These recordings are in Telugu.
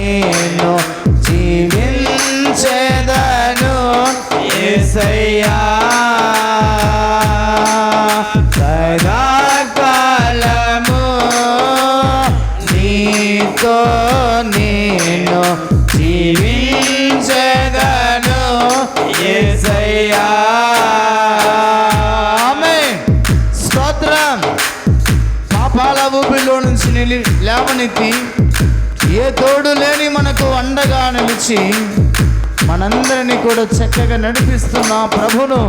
నేను జీవించెదను యేసయ్యా సదాకాలము నీతో నేను జీవించెదను యేసయ్యా. ఆమేన్. స్తోత్రం. పాపాల ఊపిలో నుంచి లేవనెత్తి ఏ తోడు లేని మనకు అండగా నిలిచి మనందరినీ కూడా చక్కగా నడిపిస్తున్న ప్రభును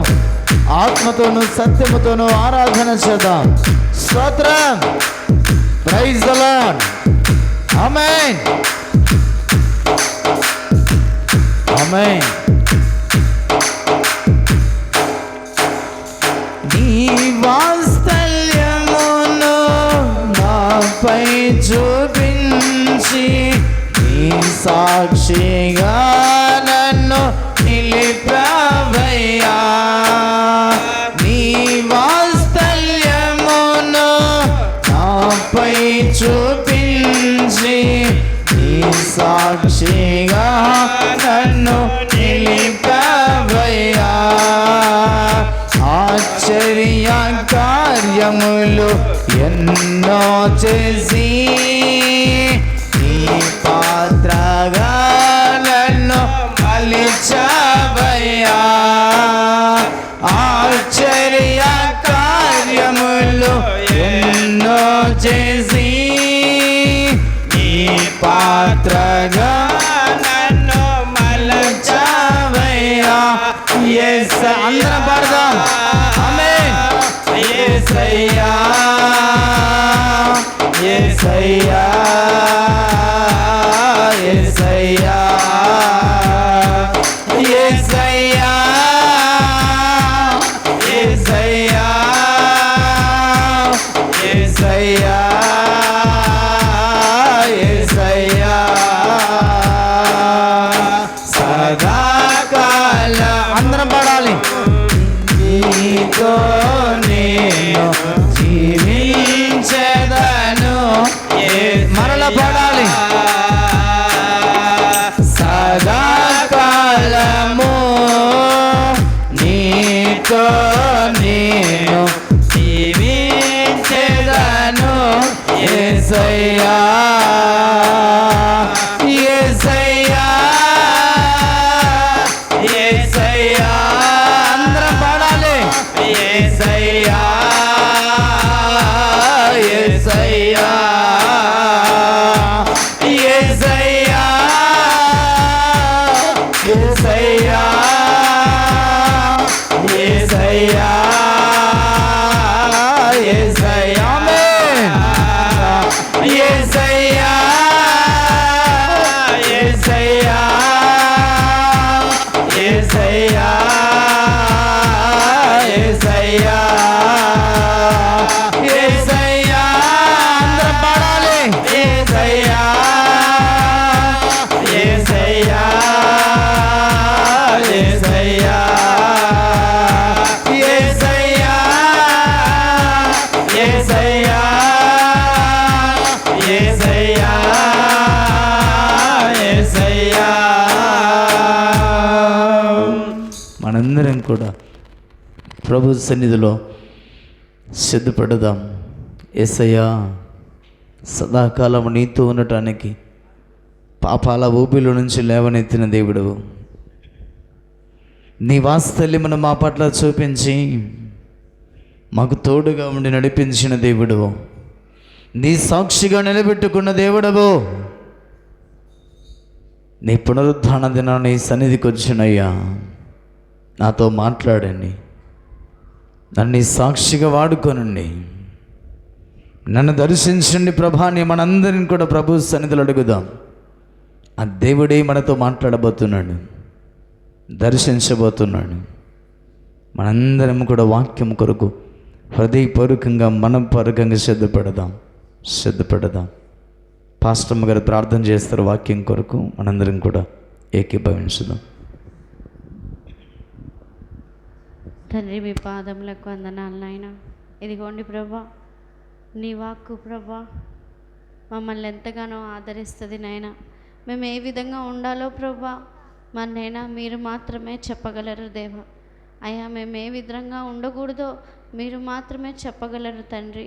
ఆత్మతోనూ సత్యముతోనూ ఆరాధన చేద్దాం. స్తోత్రం. Praise the Lord. ఆమేన్. ఆమేన్. నీ వాత్సల్యమును నాపై చూపించి నీ సాక్షిగా నన్ను నిలిపావయ్యా. నీ వాత్సల్యమును నాపై చూపించి నీ సాక్షిగా నన్ను నిలిపావయ్యా. ఆశ్చర్య కార్యములు ఎన్నో చేసి నీ పాత్రగా నన్ను మలిచావయ్యా. ఆశ్చర్య కార్యములు ఎన్నో చేసి నీ పాత్రగా నన్ను మలిచావయ్యా. యేస అందరం పాడదాం. ఆమేన్. యేసయ్యా యేసయ్యా యేసయ్యా యేసయ్యా యేసయ్యా యేసయ్యా యేసయ్యా సదాకాల అందరం పాడాలి. నీతో నేను జీవించెదను. మరల పాడాలి. సదాకాలము నీతో నేను జీవించెదను యేసయ్యా యేసయ్యా యేసయ్యా అందరం పాడాలి. యేసయ్యా యేసయ్యా యేసయ్యా యేసయ్యా యేసయ్యా యేసయ్యా. ఆమేన్. యేసయ్యా యేసయ్యా యేసయ్యా యేసయ్యా యేసయ్యా అందరం పాడాలి. యేసయ్యా యేసయ్యా యేసయ్యా యేసయ్యా యేసయ్యా యేసయ్యా యేసయ్యా. మనందరం కూడా ప్రభు సన్నిధిలో సిద్ధపడదాం. యేసయ్యా సదాకాలం నీతో ఉండటానికి పాపాల ఊపిలో నుంచి లేవనెత్తిన దేవుడు, నీ వాత్సల్యమును మా పట్ల చూపించి మాకు తోడుగా ఉండి నడిపించిన దేవుడు, నీ సాక్షిగా నిలబెట్టుకున్న దేవుడవు, నీ పునరుద్ధాన దినాన్ని సన్నిధికి వచ్చినయ్యా. నాతో మాట్లాడండి, నన్ను సాక్షిగా వాడుకోనండి, నన్ను దర్శించండి ప్రభాని. మనందరిని కూడా ప్రభు సన్నిధిలో అడుగుదాం. ఆ దేవుడే మనతో మాట్లాడబోతున్నాడు, దర్శించబోతున్నాడు. మనందరం కూడా వాక్యం కొరకు హృదయపూర్వకంగా మనపూర్వకంగా సిద్ధపడదాం. పాస్టమ్మ గారు ప్రార్థన చేస్తారు వాక్యం కొరకు. మనందరం కూడా ఏకీభవించుదాం. తండ్రి, మీ పాదములకు వందనాలు నాయన. ఇదిగోండి ప్రభా, నీ వాక్కు ప్రభా మమ్మల్ని ఎంతగానో ఆదరిస్తుంది నాయన. మేము ఏ విధంగా ఉండాలో ప్రభా మన్నైనా మీరు మాత్రమే చెప్పగలరు దేవా. అయ్యా మేము ఏ విధంగా ఉండకూడదో మీరు మాత్రమే చెప్పగలరు తండ్రి.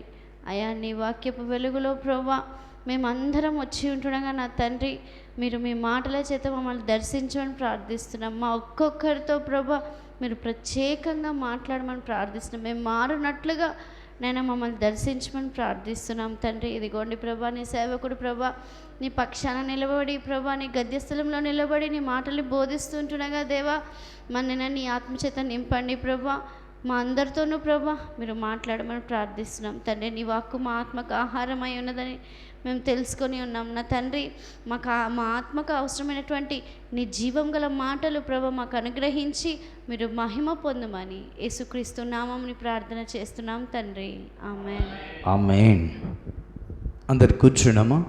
అయ్యా నీ వాక్యపు వెలుగులో ప్రభా మేమందరం వచ్చి ఉంటుండగా నా తండ్రి మీరు మీ మాటల చేత మమ్మల్ని దర్శించమని ప్రార్థిస్తున్నాం. మా ఒక్కొక్కరితో ప్రభా మీరు ప్రత్యేకంగా మాట్లాడమని ప్రార్థిస్తున్నాం. మేము మారునట్లుగా నేను మమ్మల్ని దర్శించమని ప్రార్థిస్తున్నాం తండ్రి. ఇదిగోండి ప్రభా నీ సేవకుడు ప్రభా నీ పక్షాన నిలబడి ప్రభా నీ గద్యస్థలంలో నిలబడి నీ మాటల్ని బోధిస్తుంటుండగా దేవా మన నీ ఆత్మచేత నింపండి ప్రభా. మా అందరితోనూ ప్రభా మీరు మాట్లాడమని ప్రార్థిస్తున్నాం తండ్రి. నీ వాక్కు మా ఆత్మకు ఆహారమై ఉన్నదని మేము తెలుసుకొని ఉన్నాం నా తండ్రి. మా ఆత్మకు అవసరమైనటువంటి నీ జీవం గల మాటలు ప్రభా మాకు అనుగ్రహించి మీరు మహిమ పొందమని యేసుక్రీస్తు నామముని ప్రార్థన చేస్తున్నాం తండ్రి. ఆమేన్. ఆమేన్. అందరు కూర్చున్నామా?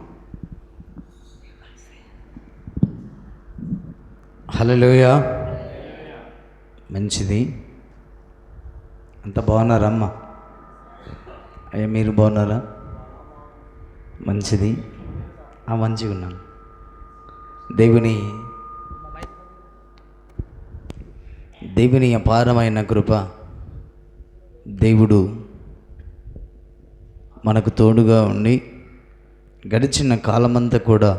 హల్లెలూయా. మంచిది. అంత బాగున్నారమ్మా? అయ్యా మీరు బాగున్నారా? మంచిది. మంచిగా ఉన్నాను. దేవుని అపారమైన కృప, దేవుడు మనకు తోడుగా ఉండి గడిచిన కాలమంతా కూడా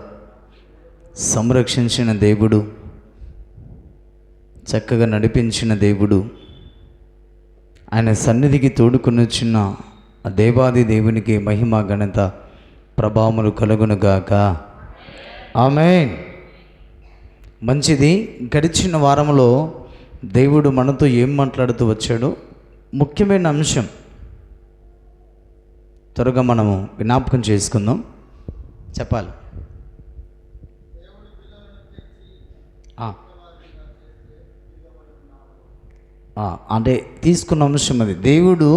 సంరక్షించిన దేవుడు, చక్కగా నడిపించిన దేవుడు, ఆయన సన్నిధికి తోడుకొని వచ్చిన ఆ దేవాది దేవునికి మహిమ ఘనత ప్రభావములు కలుగునుగాక. ఆమేన్. మంచిది. గడిచిన వారంలో దేవుడు మనతో ఏం మాట్లాడుతూ వచ్చాడో ముఖ్యమైన అంశం త్వరగా మనము జ్ఞాపకం చేసుకుందాం. చెప్పాలి. అంటే తీసుకున్న అంశం అది. దేవుడు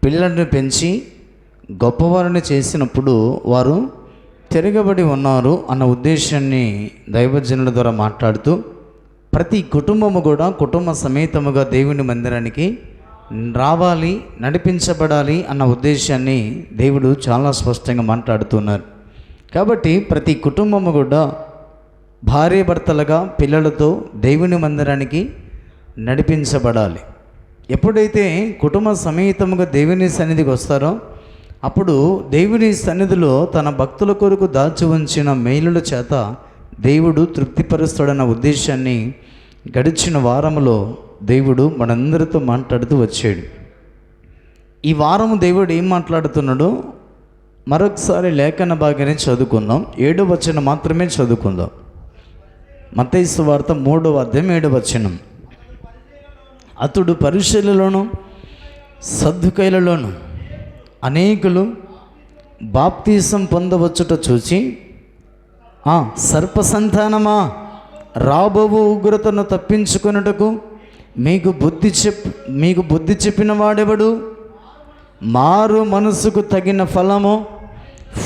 పిల్లలను పెంచి గొప్పవారిని చేసినప్పుడు వారు తిరగబడి ఉన్నారు అన్న ఉద్దేశాన్ని దైవజనుల ద్వారా మాట్లాడుతూ ప్రతి కుటుంబము కూడా కుటుంబ సమేతముగా దేవుని మందిరానికి రావాలి, నడిపించబడాలి అన్న ఉద్దేశాన్ని దేవుడు చాలా స్పష్టంగా మాట్లాడుతున్నారు. కాబట్టి ప్రతి కుటుంబము కూడా భార్యాభర్తలుగా పిల్లలతో దేవుని మందిరానికి నడిపించబడాలి. ఎప్పుడైతే కుటుంబ సమేతముగా దేవుని సన్నిధికి వస్తారో అప్పుడు దేవుని సన్నిధిలో తన భక్తుల కొరకు దాచి ఉంచిన మేలుల చేత దేవుడు తృప్తిపరుస్తాడన్న ఉద్దేశాన్ని గడిచిన వారంలో దేవుడు మనందరితో మాట్లాడుతూ వచ్చాడు. ఈ వారము దేవుడు ఏం మాట్లాడుతున్నాడో మరొకసారి లేఖన భాగాన్ని చదువుకుందాం. 7వ వచనం మాత్రమే చదువుకుందాం. మత్తయి సువార్త 3వ అధ్యాయం 7వ వచనం. అతడు పరిశీలలోను సద్దుకైలలోను అనేకులు బాప్తీసం పొందవచ్చుట చూచి సర్ప సంతానమా, రాబోవు ఉగ్రతను తప్పించుకొనుటకు మీకు బుద్ధి చెప్పిన వాడెవడు? మారు మనసుకు తగిన ఫలము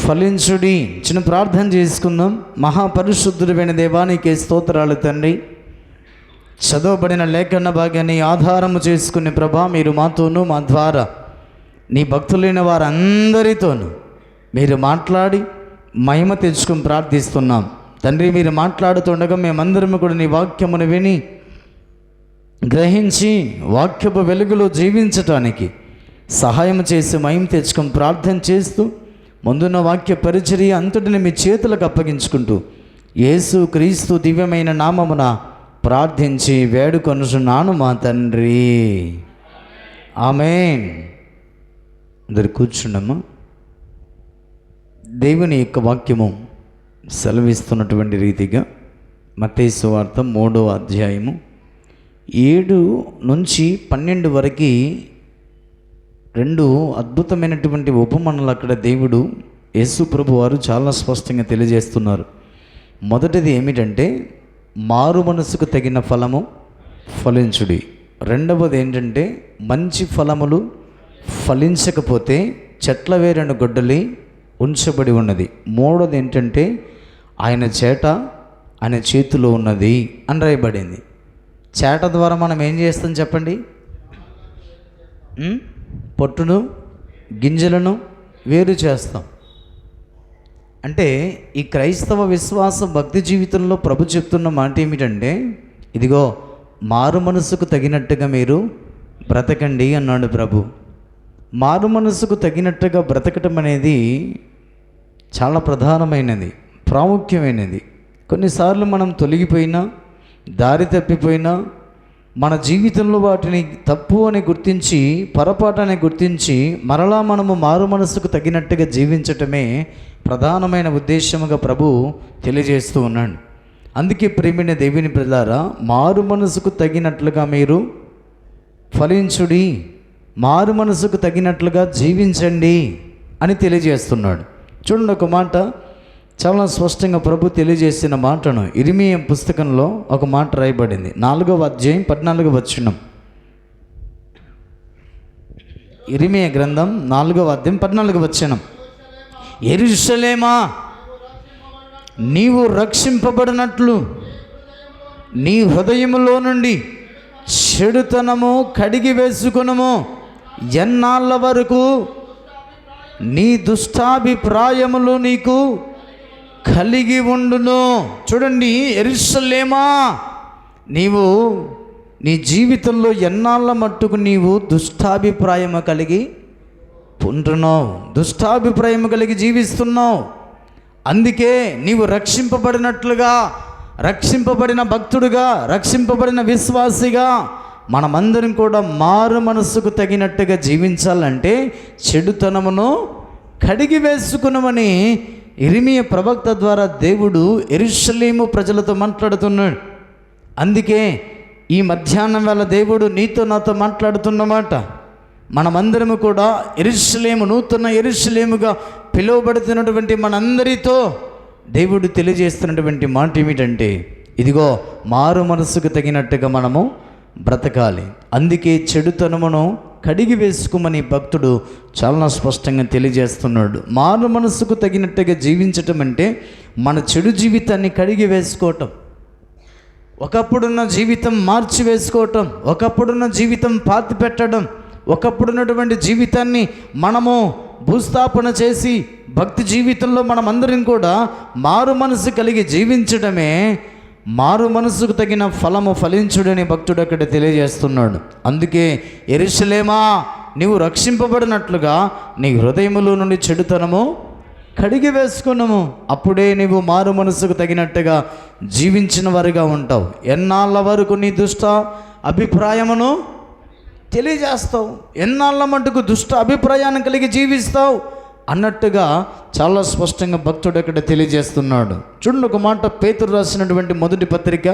ఫలించుడి. చిన్న ప్రార్థన చేసుకుందాం. మహాపరిశుద్ధుడైన దేవానికి స్తోత్రాలు తండ్రి. చదవబడిన లేఖన భాగాన్ని ఆధారము చేసుకునే ప్రభా మీరు మాతోనూ మా ద్వారా నీ భక్తులైన వారందరితోనూ మీరు మాట్లాడి మహిమ తెచ్చుకుని ప్రార్థిస్తున్నాం తండ్రి. మీరు మాట్లాడుతుండగా మేమందరము కూడా నీ వాక్యమును విని గ్రహించి వాక్యపు వెలుగులో జీవించటానికి సహాయం చేసి మహిమ తెచ్చుకొని ప్రార్థన చేస్తూ ముందున్న వాక్య పరిచర్య అంతటిని మీ చేతులకు అప్పగించుకుంటూ యేసు క్రీస్తు దివ్యమైన నామమున ప్రార్థించి వేడుకొనుచున్నాను మా తండ్రి. ఆమేన్. అందరు కూర్చుండమ్మా. దేవుని యొక్క వాక్యము సెలవిస్తున్నటువంటి రీతిగా మత్తయి సువార్త 3వ అధ్యాయము 7 నుంచి 12 వరకు 2 అద్భుతమైనటువంటి ఉపమానాలు అక్కడ దేవుడు యేసు ప్రభు వారు చాలా స్పష్టంగా తెలియజేస్తున్నారు. మొదటిది ఏమిటంటే మారు మనసుకు తగిన ఫలము ఫలించుడి. రెండవది ఏంటంటే మంచి ఫలములు ఫలించకపోతే చెట్ల వేరను గొడ్డలి ఉంచబడి ఉన్నది. మూడవది ఏంటంటే ఆయన చేతిలో ఉన్నది అని రాయబడింది. చేట ద్వారా మనం ఏం చేస్తాం చెప్పండి? పొట్టును గింజలను వేరు చేస్తాం. అంటే ఈ క్రైస్తవ విశ్వాస భక్తి జీవితంలో ప్రభు చెప్తున్న మాట ఏమిటంటే, ఇదిగో మారు మనసుకు తగినట్టుగా మీరు బ్రతకండి అన్నాడు ప్రభు. మారు మనసుకు తగినట్టుగా బ్రతకటం అనేది చాలా ప్రధానమైనది, ప్రాముఖ్యమైనది. కొన్నిసార్లు మనం తొలగిపోయినా, దారి తప్పిపోయినా, మన జీవితంలో వాటిని తప్పు అని గుర్తించి, పొరపాటు అని గుర్తించి మరలా మనము మారు మనసుకు తగినట్టుగా జీవించటమే ప్రధానమైన ఉద్దేశముగా ప్రభు తెలియజేస్తూ ఉన్నాడు. అందుకే ప్రేమైన దేవుని ప్రజలారా, మారు మనసుకు తగినట్లుగా మీరు ఫలించుడి, మారు మనసుకు తగినట్లుగా జీవించండి అని తెలియజేస్తున్నాడు. చూడండి, ఒక మాట చాలా స్పష్టంగా ప్రభు తెలియజేసిన మాటను ఇర్మీయా పుస్తకంలో ఒక మాట రాయబడింది. 4వ అధ్యాయం 14వ వచనం. ఇర్మీయా గ్రంథం 4వ అధ్యాయం 14వ వచనం. యెరూషలేమా, నీవు రక్షింపబడినట్లు నీ హృదయములో నుండి చెడుతనము కడిగి వేసుకునము, ఎన్నాళ్ళ వరకు నీ దుష్టాభిప్రాయములు నీకు కలిగి ఉండును. చూడండి, యెరూషలేమా, నీవు నీ జీవితంలో ఎన్నాళ్ళ మట్టుకు నీవు దుష్టాభిప్రాయము కలిగి ఉంటున్నావు, దుష్టాభిప్రాయము కలిగి జీవిస్తున్నావు. అందుకే నీవు రక్షింపబడినట్లుగా, రక్షింపబడిన భక్తుడుగా, రక్షింపబడిన విశ్వాసిగా మనమందరం కూడా మారు మనసుకు తగినట్టుగా జీవించాలంటే చెడుతనమును కడిగి వేసుకున్నామని ఇర్మీయా ప్రవక్త ద్వారా దేవుడు యెరూషలేము ప్రజలతో మాట్లాడుతున్నాడు. అందుకే ఈ మధ్యాహ్నం వేళ దేవుడు నీతో నాతో మాట్లాడుతున్నమాట. మనమందరము కూడా యెరూషలేము, నూతన యెరూషలేముగా పిలువబడుతున్నటువంటి మనందరితో దేవుడు తెలియజేస్తున్నటువంటి మాట ఏమిటంటే, ఇదిగో మారు మనసుకు తగినట్టుగా మనము బ్రతకాలి. అందుకే చెడుతనమును కడిగి వేసుకోమని భక్తుడు చాలా స్పష్టంగా తెలియజేస్తున్నాడు. మారు మనసుకు తగినట్టుగా జీవించటం అంటే మన చెడు జీవితాన్ని కడిగి వేసుకోవటం, ఒకప్పుడున్న జీవితం మార్చి వేసుకోవటం, ఒకప్పుడున్న జీవితం పాతి పెట్టడం, ఒకప్పుడున్నటువంటి జీవితాన్ని మనము భూస్థాపన చేసి భక్తి జీవితంలో మనమందరం కూడా మారు మనసు కలిగి జీవించడమే మారు మనసుకు తగిన ఫలము ఫలించుడని భక్తుడు అక్కడ తెలియజేస్తున్నాడు. అందుకే యెరూషలేమా, నీవు రక్షింపబడినట్లుగా నీ హృదయములో నుండి చెడుతనము కడిగి వేసుకున్నాము, అప్పుడే నీవు మారు మనసుకు తగినట్టుగా జీవించిన వారిగా ఉంటావు. ఎన్నాళ్ళ వరకు నీ దుష్ట అభిప్రాయమును తెలియజేస్తావు, ఎన్నాళ్ళ మటుకు దుష్ట అభిప్రాయాన్ని కలిగి జీవిస్తావు అన్నట్టుగా చాలా స్పష్టంగా భక్తుడు అక్కడ తెలియజేస్తున్నాడు. చూడండి, ఒక మాట పేతురు రాసినటువంటి మొదటి పత్రిక,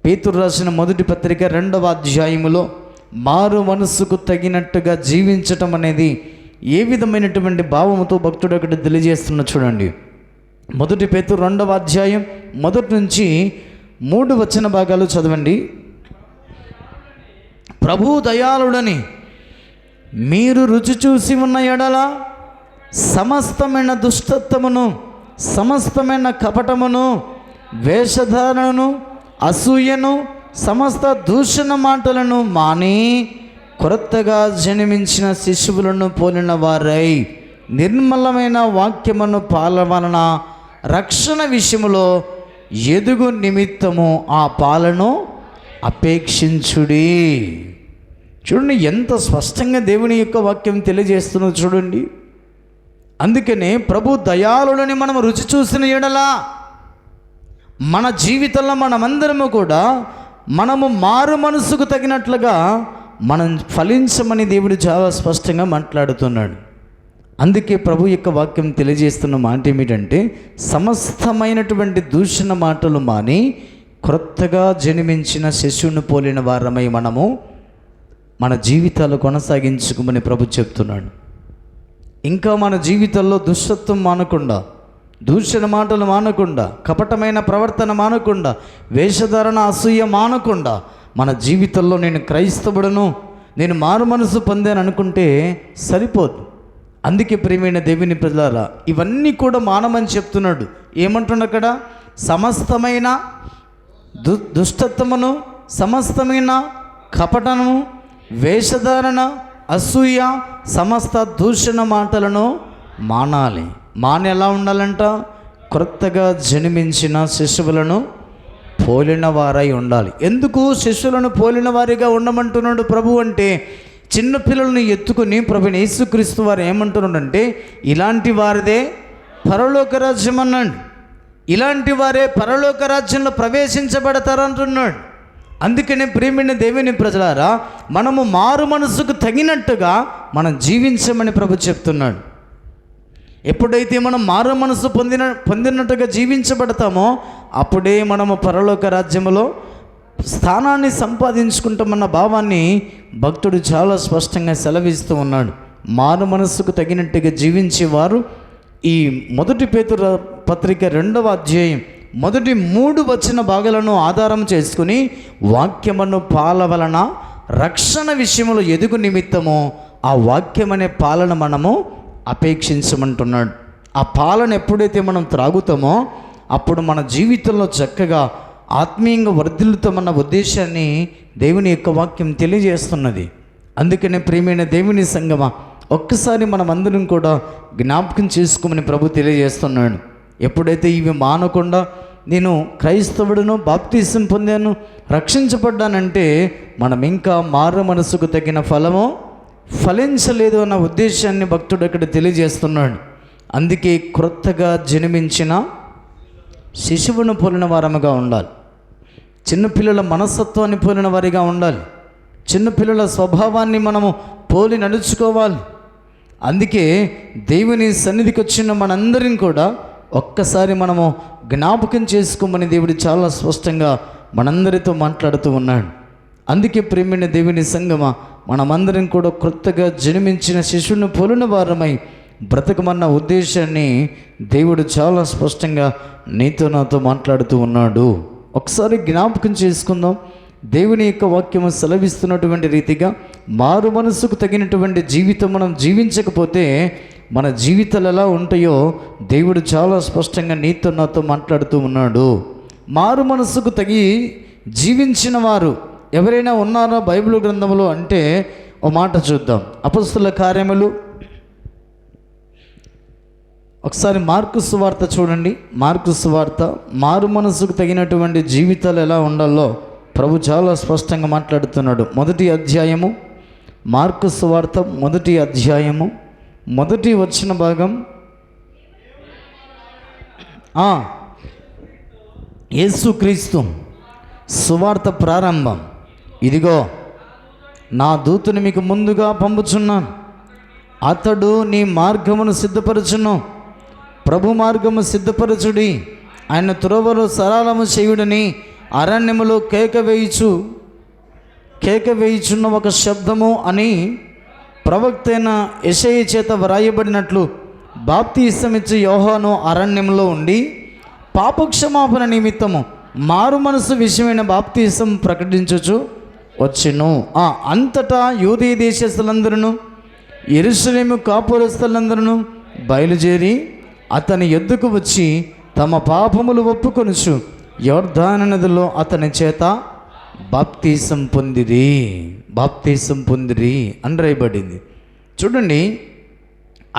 పేతురు రాసిన మొదటి పత్రిక 2వ అధ్యాయములో మారు మనస్సుకు తగినట్టుగా జీవించటం అనేది ఏ విధమైనటువంటి భావముతో భక్తుడు అక్కడ తెలియజేస్తున్నా చూడండి. మొదటి పేతురు 2వ అధ్యాయం 1 నుంచి 3 వచన భాగాలు చదవండి. ప్రభు దయాళుడని మీరు రుచి చూసి ఉన్న ఎడల సమస్తమైన దుష్టత్వమును, సమస్తమైన కపటమును, వేషధారణను, అసూయను, సమస్త దూషణ మాటలను మాని కొత్తగా జన్మించిన శిశువులను పోలిన వారై నిర్మలమైన వాక్యమును పాలవలన రక్షణ విషయములో ఎదుగు నిమిత్తము ఆ పాలను అపేక్షించుడి. చూడండి, ఎంత స్పష్టంగా దేవుని యొక్క వాక్యం తెలియజేస్తున్నది చూడండి. అందుకనే ప్రభు దయాళుడని మనం రుచి చూసిన ఎడలా మన జీవితంలో మనమందరము కూడా మనము మారు మనసుకు తగినట్లుగా మనం ఫలించమని దేవుడు చాలా స్పష్టంగా మాట్లాడుతున్నాడు. అందుకే ప్రభు యొక్క వాక్యం తెలియజేస్తున్న మాట ఏమిటంటే, సమస్తమైనటువంటి దూషణ మాటలు మాని క్రొత్తగా జన్మించిన శిశువును పోలిన వారమై మనము మన జీవితాలు కొనసాగించుకోమని ప్రభు చెప్తున్నాడు. ఇంకా మన జీవితాల్లో దుష్టత్వం మానకుండా, దూషణ మాటలు మానకుండా, కపటమైన ప్రవర్తన మానకుండా, వేషధారణ అసూయ మానకుండా మన జీవితంలో నేను క్రైస్తవుడను, నేను మారు మనసు పొందాను అనుకుంటే సరిపోదు. అందుకే ప్రియమైన దేవుని ప్రజలారా, ఇవన్నీ కూడా మానమని చెప్తున్నాడు. ఏమంటున్నాడు అక్కడ? సమస్తమైన దుష్టత్వమును, సమస్తమైన కపటము, వేషధారణ, అసూయ, సమస్త దూషణ మాటలను మానాలి. మాన ఎలా ఉండాలంట? క్రొత్తగా జన్మించిన శిశువులను పోలిన వారై ఉండాలి. ఎందుకు శిశువులను పోలిన వారిగా ఉండమంటున్నాడు ప్రభు అంటే, చిన్నపిల్లలను ఎత్తుకుని ప్రభుని యేసుక్రీస్తు వారు ఏమంటున్నాడంటే, ఇలాంటి వారిదే పరలోక రాజ్యం అన్నాడు. ఇలాంటి వారే పరలోక రాజ్యంలో ప్రవేశించబడతారంటున్నాడు. అందుకనే ప్రియమైన దేవుని ప్రజలారా, మనము మారు మనసుకు తగినట్టుగా మనం జీవించమని ప్రభు చెప్తున్నాడు. ఎప్పుడైతే మనం మారు మనసు పొందినట్టుగా జీవించబడతామో అప్పుడే మనము పరలోక రాజ్యములో స్థానాన్ని సంపాదించుకుంటామన్న భావాన్ని భక్తుడు చాలా స్పష్టంగా సెలవిస్తూ ఉన్నాడు. మారు మనస్సుకు తగినట్టుగా జీవించేవారు ఈ 1 పేతురు పత్రిక 2వ అధ్యాయం మొదటి 3 వచన భాగాలను ఆధారం చేసుకుని వాక్యమును పాల వలన రక్షణ విషయంలో ఎదుగు నిమిత్తము ఆ వాక్యమనే పాలన మనము అపేక్షించమంటున్నాడు. ఆ పాలన ఎప్పుడైతే మనం త్రాగుతామో అప్పుడు మన జీవితంలో చక్కగా ఆత్మీయంగా వర్ధిల్లుతామన్న ఉద్దేశాన్ని దేవుని యొక్క వాక్యం తెలియజేస్తున్నది. అందుకనే ప్రియమైన దేవుని సంగమా, ఒక్కసారి మనం అందరం కూడా జ్ఞాపకం చేసుకోమని ప్రభు తెలియజేస్తున్నాడు. ఎప్పుడైతే ఇవి మానకుండా నేను క్రైస్తవుడును, బాప్తిసం పొందాను, రక్షించబడ్డానంటే మనం ఇంకా మారు మనసుకు తగిన ఫలము ఫలించలేదు అన్న ఉద్దేశాన్ని భక్తుడు అక్కడ తెలియజేస్తున్నాడు. అందుకే క్రొత్తగా జన్మించిన శిశువును పోలిన వారముగా ఉండాలి. చిన్నపిల్లల మనస్తత్వాన్ని పోలిన వారిగా ఉండాలి. చిన్నపిల్లల స్వభావాన్ని మనము పోలి నడుచుకోవాలి. అందుకే దేవుని సన్నిధికి వచ్చిన మనందరం కూడా ఒక్కసారి మనము జ్ఞాపకం చేసుకోమని దేవుడు చాలా స్పష్టంగా మనందరితో మాట్లాడుతూ ఉన్నాడు. అందుకే ప్రియమైన దేవుని సంగమా, మనమందరం కూడా క్రొత్తగా జన్మించిన శిశువును పోలిన వారమై బ్రతకమన్న ఉద్దేశాన్ని దేవుడు చాలా స్పష్టంగా నీతో నాతో మాట్లాడుతూ ఉన్నాడు. ఒకసారి జ్ఞాపకం చేసుకుందాం. దేవుని యొక్క వాక్యము సెలవిస్తున్నటువంటి రీతిగా మారు మనసుకు తగినటువంటి జీవితం మనం జీవించకపోతే మన జీవితాలు ఎలా ఉంటాయో దేవుడు చాలా స్పష్టంగా నీతో నాతో మాట్లాడుతూ ఉన్నాడు. మారు మనసుకు తగి జీవించిన వారు ఎవరైనా ఉన్నారో బైబిల్ గ్రంథంలో అంటే ఓ మాట చూద్దాం. అపొస్తలుల కార్యములు ఒకసారి మార్కు సువార్త చూడండి. మార్కు సువార్త మారు మనసుకు తగినటువంటి జీవితాలు ఎలా ఉండాలో ప్రభు చాలా స్పష్టంగా మాట్లాడుతున్నాడు. 1వ అధ్యాయము మార్కు సువార్త 1వ అధ్యాయము 1వ వచన భాగం. యేసుక్రీస్తు సువార్త ప్రారంభం. ఇదిగో నా దూతను మీకు ముందుగా పంపుచున్నాను, అతడు నీ మార్గమును సిద్ధపరచును, ప్రభు మార్గము సిద్ధపరచుడి, ఆయన త్రోవలో సరళము చేయుడని అరణ్యములో కేక వేయుచున్న ఒక శబ్దము అని ప్రవక్త అయిన యెషయా చేత వ్రాయబడినట్లు బాప్తిసమిచ్చు యోహాను అరణ్యంలో ఉండి పాపక్షమాపణ నిమిత్తము మారు మనసు విషయమైన బాప్తిసం ప్రకటించుచు వచ్చెను. అంతటా యూదయ దేశస్థులందరూ యెరూషలేము కాపురస్థులందరూ బయలుదేరి అతని యొద్దకు వచ్చి తమ పాపములు ఒప్పుకొనుచు యోర్దాను నదిలో అతని చేత బాప్తిసం పొందిరి అని రాయబడింది. చూడండి,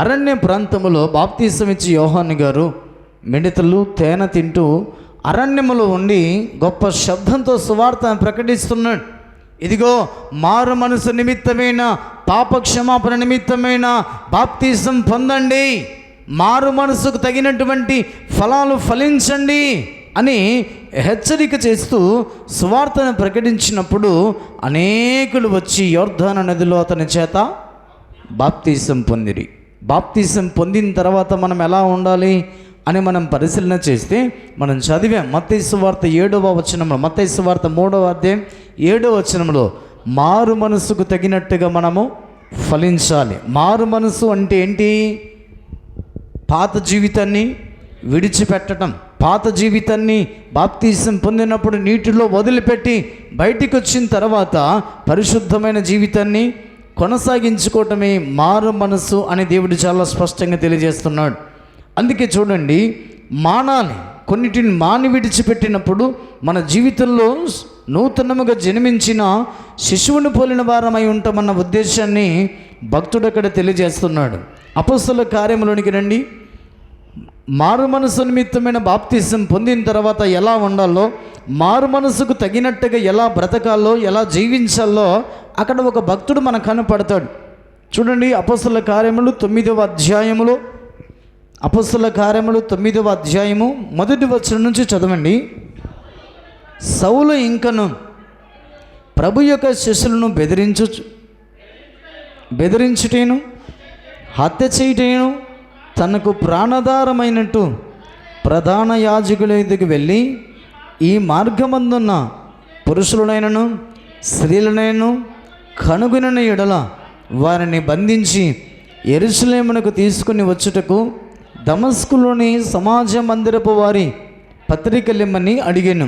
అరణ్య ప్రాంతంలో బాప్తిసం ఇచ్చి యోహాను గారు మిడతలు తేనె తింటూ అరణ్యములో ఉండి గొప్ప శబ్దంతో సువార్తను ప్రకటిస్తున్నాడు. ఇదిగో మారు మనసు నిమిత్తమైన పాపక్షమాపణ నిమిత్తమైన బాప్తిసం పొందండి, మారు మనసుకు తగినటువంటి ఫలాలు ఫలించండి అని హెచ్చరిక చేస్తూ సువార్తను ప్రకటించినప్పుడు అనేకులు వచ్చి యోర్దాను నదిలో అతని చేత బాప్తిసం పొందిరి. బాప్తిసం పొందిన తర్వాత మనం ఎలా ఉండాలి అని మనం పరిశీలన చేస్తే మనం చదివాం. మత్తయి సువార్త 7వ వచనంలో, మత్తయి సువార్త 3వ అధ్యాయం 7వ వచనంలో మారు మనసుకు తగినట్టుగా మనము ఫలించాలి. మారు మనసు అంటే ఏంటి? పాత జీవితాన్ని విడిచిపెట్టడం. పాత జీవితాన్ని బాప్తిసం పొందినప్పుడు నీటిలో వదిలిపెట్టి బయటికి వచ్చిన తర్వాత పరిశుద్ధమైన జీవితాన్ని కొనసాగించుకోవటమే మారు మనసు అని దేవుడు చాలా స్పష్టంగా తెలియజేస్తున్నాడు. అందుకే చూడండి, మానాలి, కొన్నిటిని మాని విడిచిపెట్టినప్పుడు మన జీవితంలో నూతనముగా జన్మించిన శిశువుని పోలిన వారమై ఉంటామన్న ఉద్దేశాన్ని భక్తుడు అక్కడ తెలియజేస్తున్నాడు. అపొస్తలుల కార్యములోనికి రండి. మారు మనసు నిమిత్తమైన బాప్తిసం పొందిన తర్వాత ఎలా ఉండాలో, మారు మనసుకు తగినట్టుగా ఎలా బ్రతకాలో, ఎలా జీవించాలో అక్కడ ఒక భక్తుడు మనకు కనపడతాడు. చూడండి, అపొస్తలుల కార్యములు 9వ అధ్యాయములో, అపొస్తలుల కార్యములు 9వ అధ్యాయము 1వ వచనం నుంచి చదవండి. సౌలు ఇంకను ప్రభు యొక్క శిష్యులను బెదిరించుటేను హత్య చేయుటేను తనకు ప్రాణాధారమైనట్టు ప్రధాన యాజకుల ఎదుగు వెళ్ళి, ఈ మార్గమందున్న పురుషులనైనను స్త్రీలనైనను కనుగొనిన ఎడల వారిని బంధించి యెరూషలేమునకు తీసుకుని వచ్చుటకు దమస్కులోని సమాజ మందిరపు వారి పత్రికలిమ్మని అడిగాను.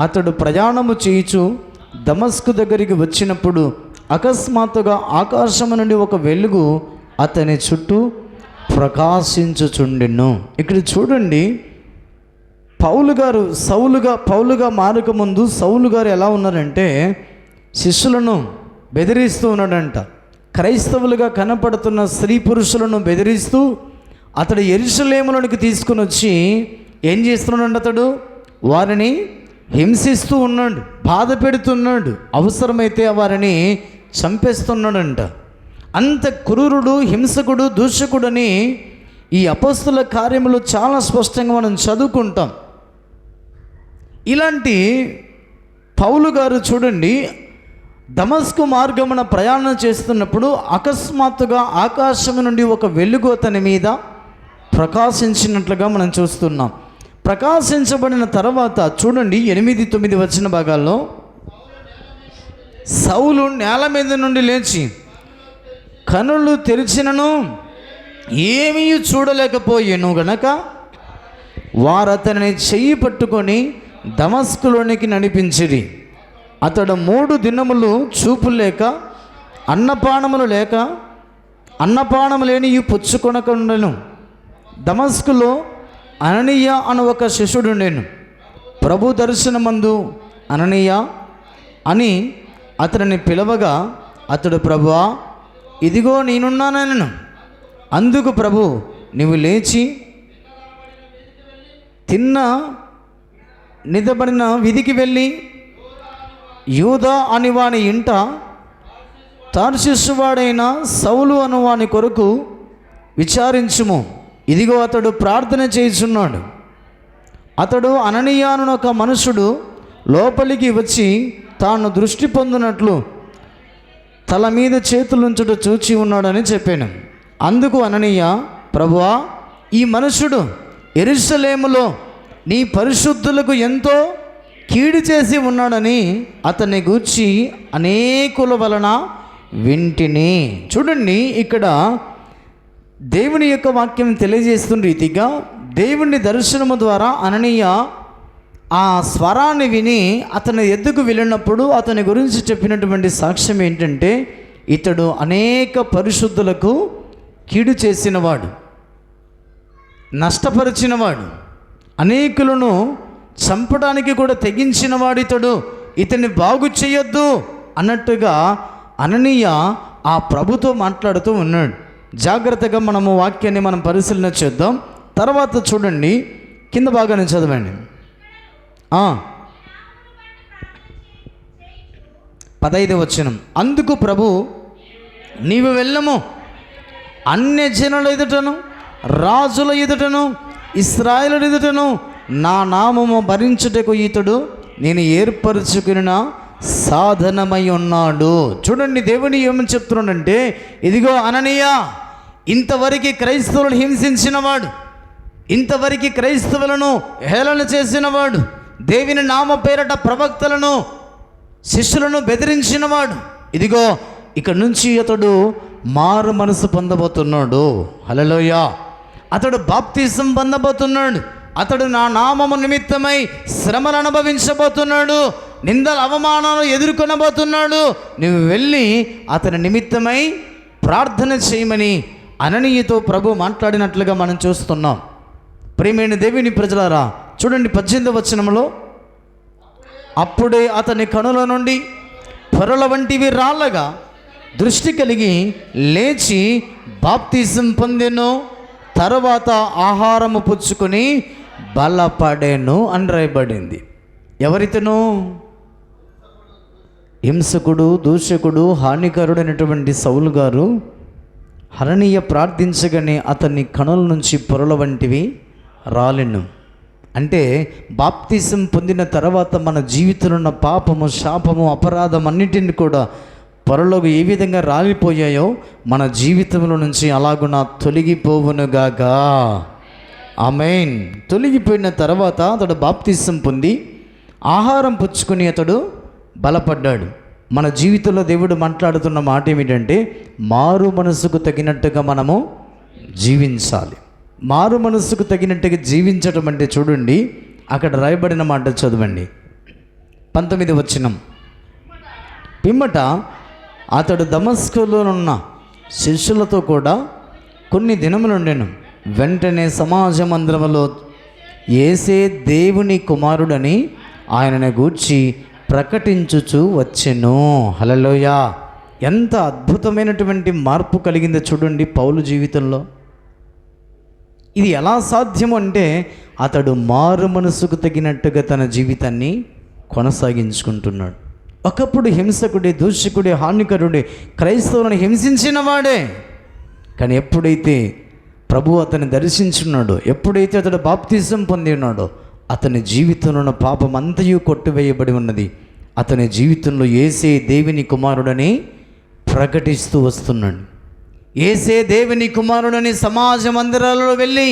అతడు ప్రయాణము చేయుచు దమస్కు దగ్గరికి వచ్చినప్పుడు అకస్మాత్తుగా ఆకాశము నుండి ఒక వెలుగు అతని చుట్టూ ప్రకాశించుచుండెను. ఇక్కడ చూడండి, పౌలుగా మారక ముందు సౌలు గారు ఎలా ఉన్నారంటే శిష్యులను బెదిరిస్తూ ఉన్నాడంట. క్రైస్తవులుగా కనపడుతున్న స్త్రీ పురుషులను బెదిరిస్తూ అతడు యెరూషలేములోనికి తీసుకుని వచ్చి ఏం చేస్తున్నాడు? అతడు వారిని హింసిస్తూ ఉన్నాడు, బాధ పెడుతున్నాడు, అవసరమైతే వారిని చంపేస్తున్నాడంట. అంత క్రూరుడు, హింసకుడు, దూషకుడని ఈ అపొస్తలుల కార్యములు చాలా స్పష్టంగా మనం చదువుకుంటాం. ఇలాంటి పౌలు గారు చూడండి, దమస్కు మార్గమున ప్రయాణం చేస్తున్నప్పుడు అకస్మాత్తుగా ఆకాశం నుండి ఒక వెలుగు అతని మీద ప్రకాశించినట్లుగా మనం చూస్తున్నాం. ప్రకాశించబడిన తర్వాత చూడండి 8-9 వచ్చిన భాగాల్లో, సౌలు నేల మీద నుండి లేచి కనులు తెరిచినను ఏమీ చూడలేకపోయాను గనక వారు అతనిని చెయ్యి పట్టుకొని దమస్కులోనికి నడిపించిరి. అతడు 3 దినములు చూపు లేక అన్నపానము లేని పుచ్చుకొనకుండెను. దమస్కులో అననీయ అను ఒక శిష్యుడుండెను. ప్రభు దర్శనమందు అననీయ అని అతనిని పిలవగా అతడు, ప్రభువా, ఇదిగో నేనున్నానను. అందుకు ప్రభు, నీవు లేచి నిదబడిన విధికి వెళ్ళి యూదా అని వాని ఇంట తార్షీషువాడైన సౌలు అను వాని కొరకు విచారించుము. ఇదిగో అతడు ప్రార్థన చేయుచున్నాడు. అతడు అననీయాను ఒక మనుషుడు లోపలికి వచ్చి తాను దృష్టి పొందినట్లు తల మీద చేతులుంచుట చూచి ఉన్నాడని చెప్పాను. అందుకు అననీయ, ప్రభువా, ఈ మనుషుడు యెరూషలేములో నీ పరిశుద్ధులకు ఎంతో కీడు చేసి ఉన్నాడని అతన్ని గూర్చి అనేకుల వలన వింటిని. చూడండి, ఇక్కడ దేవుని యొక్క వాక్యం తెలియజేస్తున్న రీతిగా దేవుని దర్శనము ద్వారా అననీయ ఆ స్వరాన్ని విని అతని ఎద్దుకు వెళ్ళినప్పుడు అతని గురించి చెప్పినటువంటి సాక్ష్యం ఏంటంటే, ఇతడు అనేక పరిశుద్ధులకు కీడు చేసినవాడు, నష్టపరిచినవాడు, అనేకులను చంపడానికి కూడా తెగించినవాడు ఇతడు, ఇతన్ని బాగు చేయొద్దు అన్నట్టుగా అననీయ ఆ ప్రభుతో మాట్లాడుతూ ఉన్నాడు. జాగ్రత్తగా మనము వాక్యాన్ని మనం పరిశీలన చేద్దాం. తర్వాత చూడండి, కింద భాగాన్ని చదవండి. 15వ వచనం, అందుకు ప్రభు, నీవు వెళ్ళము, అన్యజనుల ఎదుటను రాజుల ఎదుటను ఇశ్రాయేలు ఎదుటను నా నామము భరించుటకు ఇతడు నేను ఏర్పరచుకున్న సాధనమై ఉన్నాడు. చూడండి, దేవుని ఏమని చెప్తున్నాడంటే, ఇదిగో అననీయ ఇంతవరకు క్రైస్తవులను హింసించినవాడు, ఇంతవరకు క్రైస్తవులను హేళన చేసినవాడు, దేవుని నామ పేరట ప్రవక్తలను శిష్యులను బెదిరించినవాడు, ఇదిగో ఇక నుంచి అతడు మారు మనసు పొందబోతున్నాడు. హల్లెలూయా. అతడు బాప్తిసం పొందబోతున్నాడు. అతడు నా నామము నిమిత్తమై శ్రమలు అనుభవించబోతున్నాడు, నిందల అవమానాలు ఎదుర్కొనబోతున్నాడు. నువ్వు వెళ్ళి అతని నిమిత్తమై ప్రార్థన చేయమని అననీయతో ప్రభు మాట్లాడినట్లుగా మనం చూస్తున్నాం. ప్రియమైన దేవుని ప్రజలారా, చూడండి 18వ వచనంలో, అప్పుడే అతని కనుల నుండి పొరల వంటివి రాళ్ళగా దృష్టి కలిగి లేచి బాప్తిసం పొందెను. తర్వాత ఆహారము పుచ్చుకొని బలపడెను అని రాయబడింది. ఎవరితను? హింసకుడు, దూషకుడు, హానికరుడైనటువంటి సౌలు గారు హరణీయ ప్రార్థించగానే అతన్ని కణుల నుంచి పొరల వంటివి రాలెను. అంటే బాప్తిసం పొందిన తర్వాత మన జీవితంలో ఉన్న పాపము, శాపము, అపరాధం అన్నిటిని కూడా పొరలోకి ఏ విధంగా రాలిపోయాయో మన జీవితంలో నుంచి అలాగున తొలగిపోవునుగాక. ఆమేన్. తొలగిపోయిన తర్వాత అతడు బాప్తిసం పొంది ఆహారం పుచ్చుకొని అతడు బలపడ్డాడు. మన జీవితంలో దేవుడు మాట్లాడుతున్న మాట ఏమిటంటే మారు మనసుకు తగినట్టుగా మనము జీవించాలి. మారు మనసుకు తగినట్టుగా జీవించటం అంటే చూడండి, అక్కడ రాయబడిన మాట చదవండి. 19వ వచనం. పిమ్మట అతడు దమస్కులోనున్న శిష్యులతో కూడా కొన్ని దినములుండెను. వెంటనే సమాజ మందిరములో యేసే దేవుని కుమారుడని ఆయనను గూర్చి ప్రకటించుచు వచ్చెను. హల్లెలూయా. ఎంత అద్భుతమైనటువంటి మార్పు కలిగిందో చూడండి పౌలు జీవితంలో. ఇది ఎలా సాధ్యం అంటే అతడు మారు మనసుకు తగినట్టుగా తన జీవితాన్ని కొనసాగించుకుంటున్నాడు. ఒకప్పుడు హింసకుడే, దూషకుడే, హానికరుడే, క్రైస్తవులను హింసించిన వాడే. కానీ ఎప్పుడైతే ప్రభు అతన్ని దర్శించున్నాడో, ఎప్పుడైతే అతడు బాప్తిజం పొంది ఉన్నాడో, అతని జీవితంలో ఉన్న పాపం అంతయు కొట్టివేయబడి ఉన్నది. అతని జీవితంలో యేసే దేవుని కుమారుడని ప్రకటిస్తూ వస్తున్నాడు. యేసే దేవుని కుమారుడని సమాజ మందిరాలలో వెళ్ళి